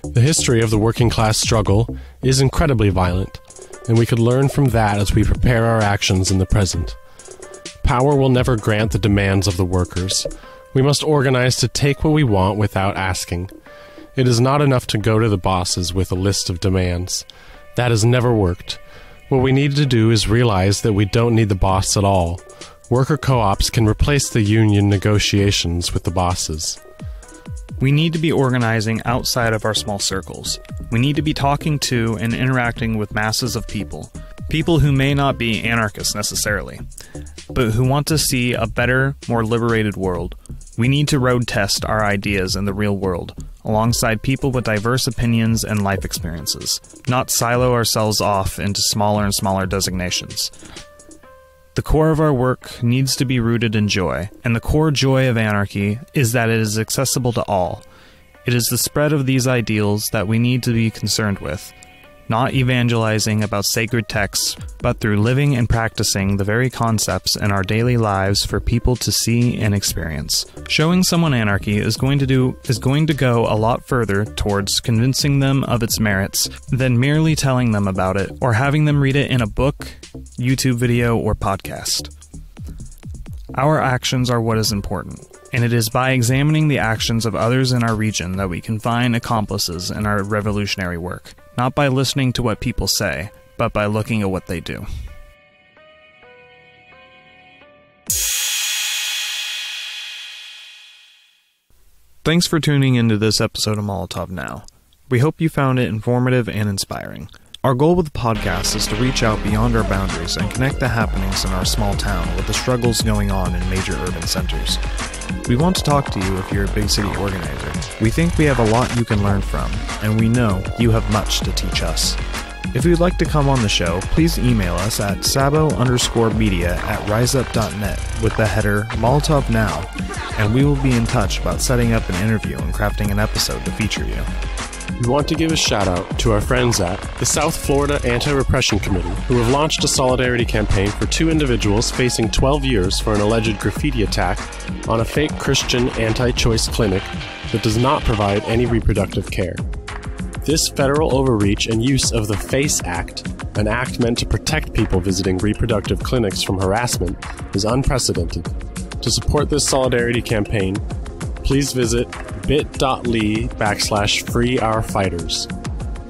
The history of the working class struggle is incredibly violent, and we could learn from that as we prepare our actions in the present. Power will never grant the demands of the workers. We must organize to take what we want without asking. It is not enough to go to the bosses with a list of demands. That has never worked. What we need to do is realize that we don't need the boss at all. Worker co-ops can replace the union negotiations with the bosses. We need to be organizing outside of our small circles. We need to be talking to and interacting with masses of people. People who may not be anarchists necessarily, but who want to see a better, more liberated world. We need to road test our ideas in the real world, alongside people with diverse opinions and life experiences, not silo ourselves off into smaller and smaller designations. The core of our work needs to be rooted in joy, and the core joy of anarchy is that it is accessible to all. It is the spread of these ideals that we need to be concerned with, not evangelizing about sacred texts, but through living and practicing the very concepts in our daily lives for people to see and experience. Showing someone anarchy is going to go a lot further towards convincing them of its merits than merely telling them about it or having them read it in a book, YouTube video, or podcast. Our actions are what is important, and it is by examining the actions of others in our region that we can find accomplices in our revolutionary work. Not by listening to what people say, but by looking at what they do. Thanks for tuning into this episode of Molotov Now. We hope you found it informative and inspiring. Our goal with the podcast is to reach out beyond our boundaries and connect the happenings in our small town with the struggles going on in major urban centers. We want to talk to you if you're a big city organizer. We think we have a lot you can learn from, and we know you have much to teach us. If you'd like to come on the show, please email us at sabo_media@riseup.net with the header Molotov Now, and we will be in touch about setting up an interview and crafting an episode to feature you. We want to give a shout out to our friends at the South Florida Anti-Repression Committee, who have launched a solidarity campaign for 2 individuals facing 12 years for an alleged graffiti attack on a fake Christian anti-choice clinic that does not provide any reproductive care. This federal overreach and use of the FACE Act, an act meant to protect people visiting reproductive clinics from harassment, is unprecedented. To support this solidarity campaign, please visit bit.ly/freeourfighters.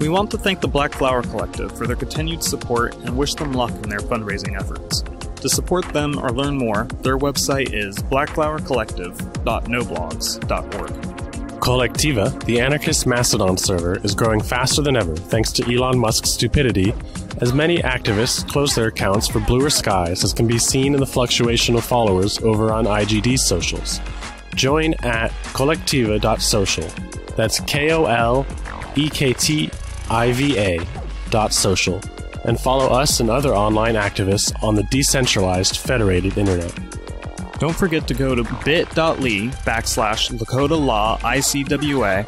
We want to thank the Black Flower Collective for their continued support and wish them luck in their fundraising efforts. To support them or learn more, their website is blackflowercollective.noblogs.org. Collectiva, the anarchist Mastodon server, is growing faster than ever thanks to Elon Musk's stupidity, as many activists close their accounts for bluer skies, as can be seen in the fluctuation of followers over on IGD's socials. Join at collectiva.social. That's KOLEKTIVA.social. And follow us and other online activists on the decentralized federated internet. Don't forget to go to bit.ly/Lakota Law ICWA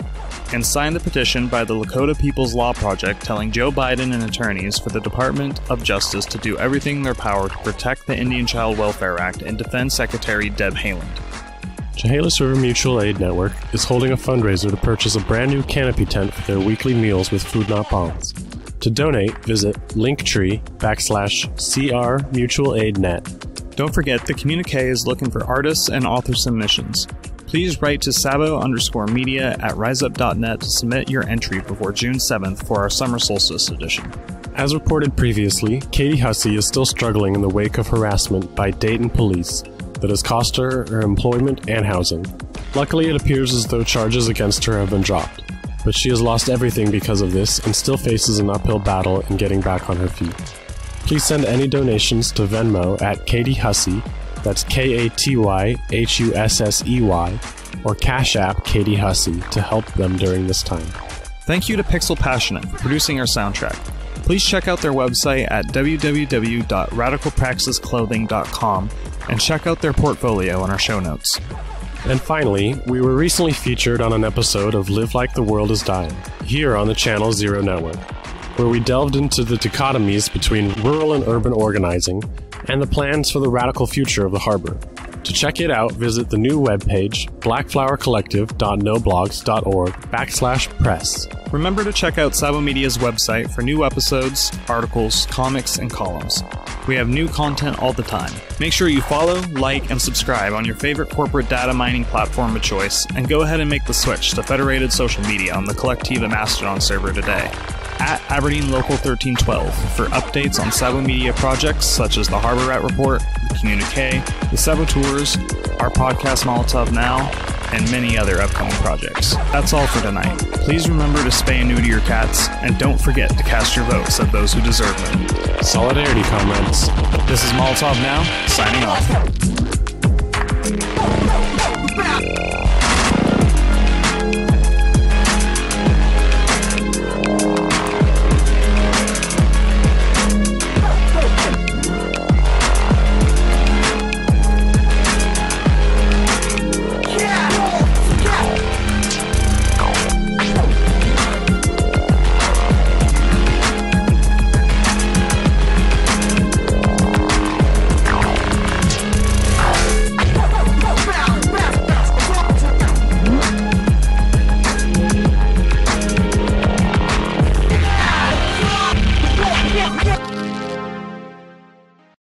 and sign the petition by the Lakota People's Law Project telling Joe Biden and attorneys for the Department of Justice to do everything in their power to protect the Indian Child Welfare Act and defend Secretary Deb Haaland. Chehalis River Mutual Aid Network is holding a fundraiser to purchase a brand new canopy tent for their weekly meals with Food Not Bombs. To donate, visit linktree/CR-Mutual-Aid-Net. Don't forget, the communique is looking for artists and author submissions. Please write to sabo_media@riseup.net to submit your entry before June 7th for our Summer Solstice edition. As reported previously, Katie Hussey is still struggling in the wake of harassment by Dayton police that has cost her employment and housing. Luckily, it appears as though charges against her have been dropped, but she has lost everything because of this and still faces an uphill battle in getting back on her feet. Please send any donations to Venmo at Katie Hussey, that's KATYHUSSEY, or Cash App Katie Hussey to help them during this time. Thank you to Pixel Passionate for producing our soundtrack. Please check out their website at www.radicalpraxisclothing.com and check out their portfolio in our show notes. And finally, we were recently featured on an episode of Live Like the World is Dying, here on the Channel Zero Network, where we delved into the dichotomies between rural and urban organizing and the plans for the radical future of the harbor. To check it out, visit the new webpage, blackflowercollective.noblogs.org/press. Remember to check out Sabo Media's website for new episodes, articles, comics, and columns. We have new content all the time. Make sure you follow, like, and subscribe on your favorite corporate data mining platform of choice, and go ahead and make the switch to federated social media on the Collectiva Mastodon server today, at Aberdeen Local 1312, for updates updates on Sabo Media projects such as the Harbor Rat Report, the Communique, the Sabo Tours, our podcast Molotov Now, and many other upcoming projects. That's all for tonight. Please remember to spay and neuter your cats, and don't forget to cast your votes at those who deserve them. Solidarity, comrades. This is Molotov Now, signing off.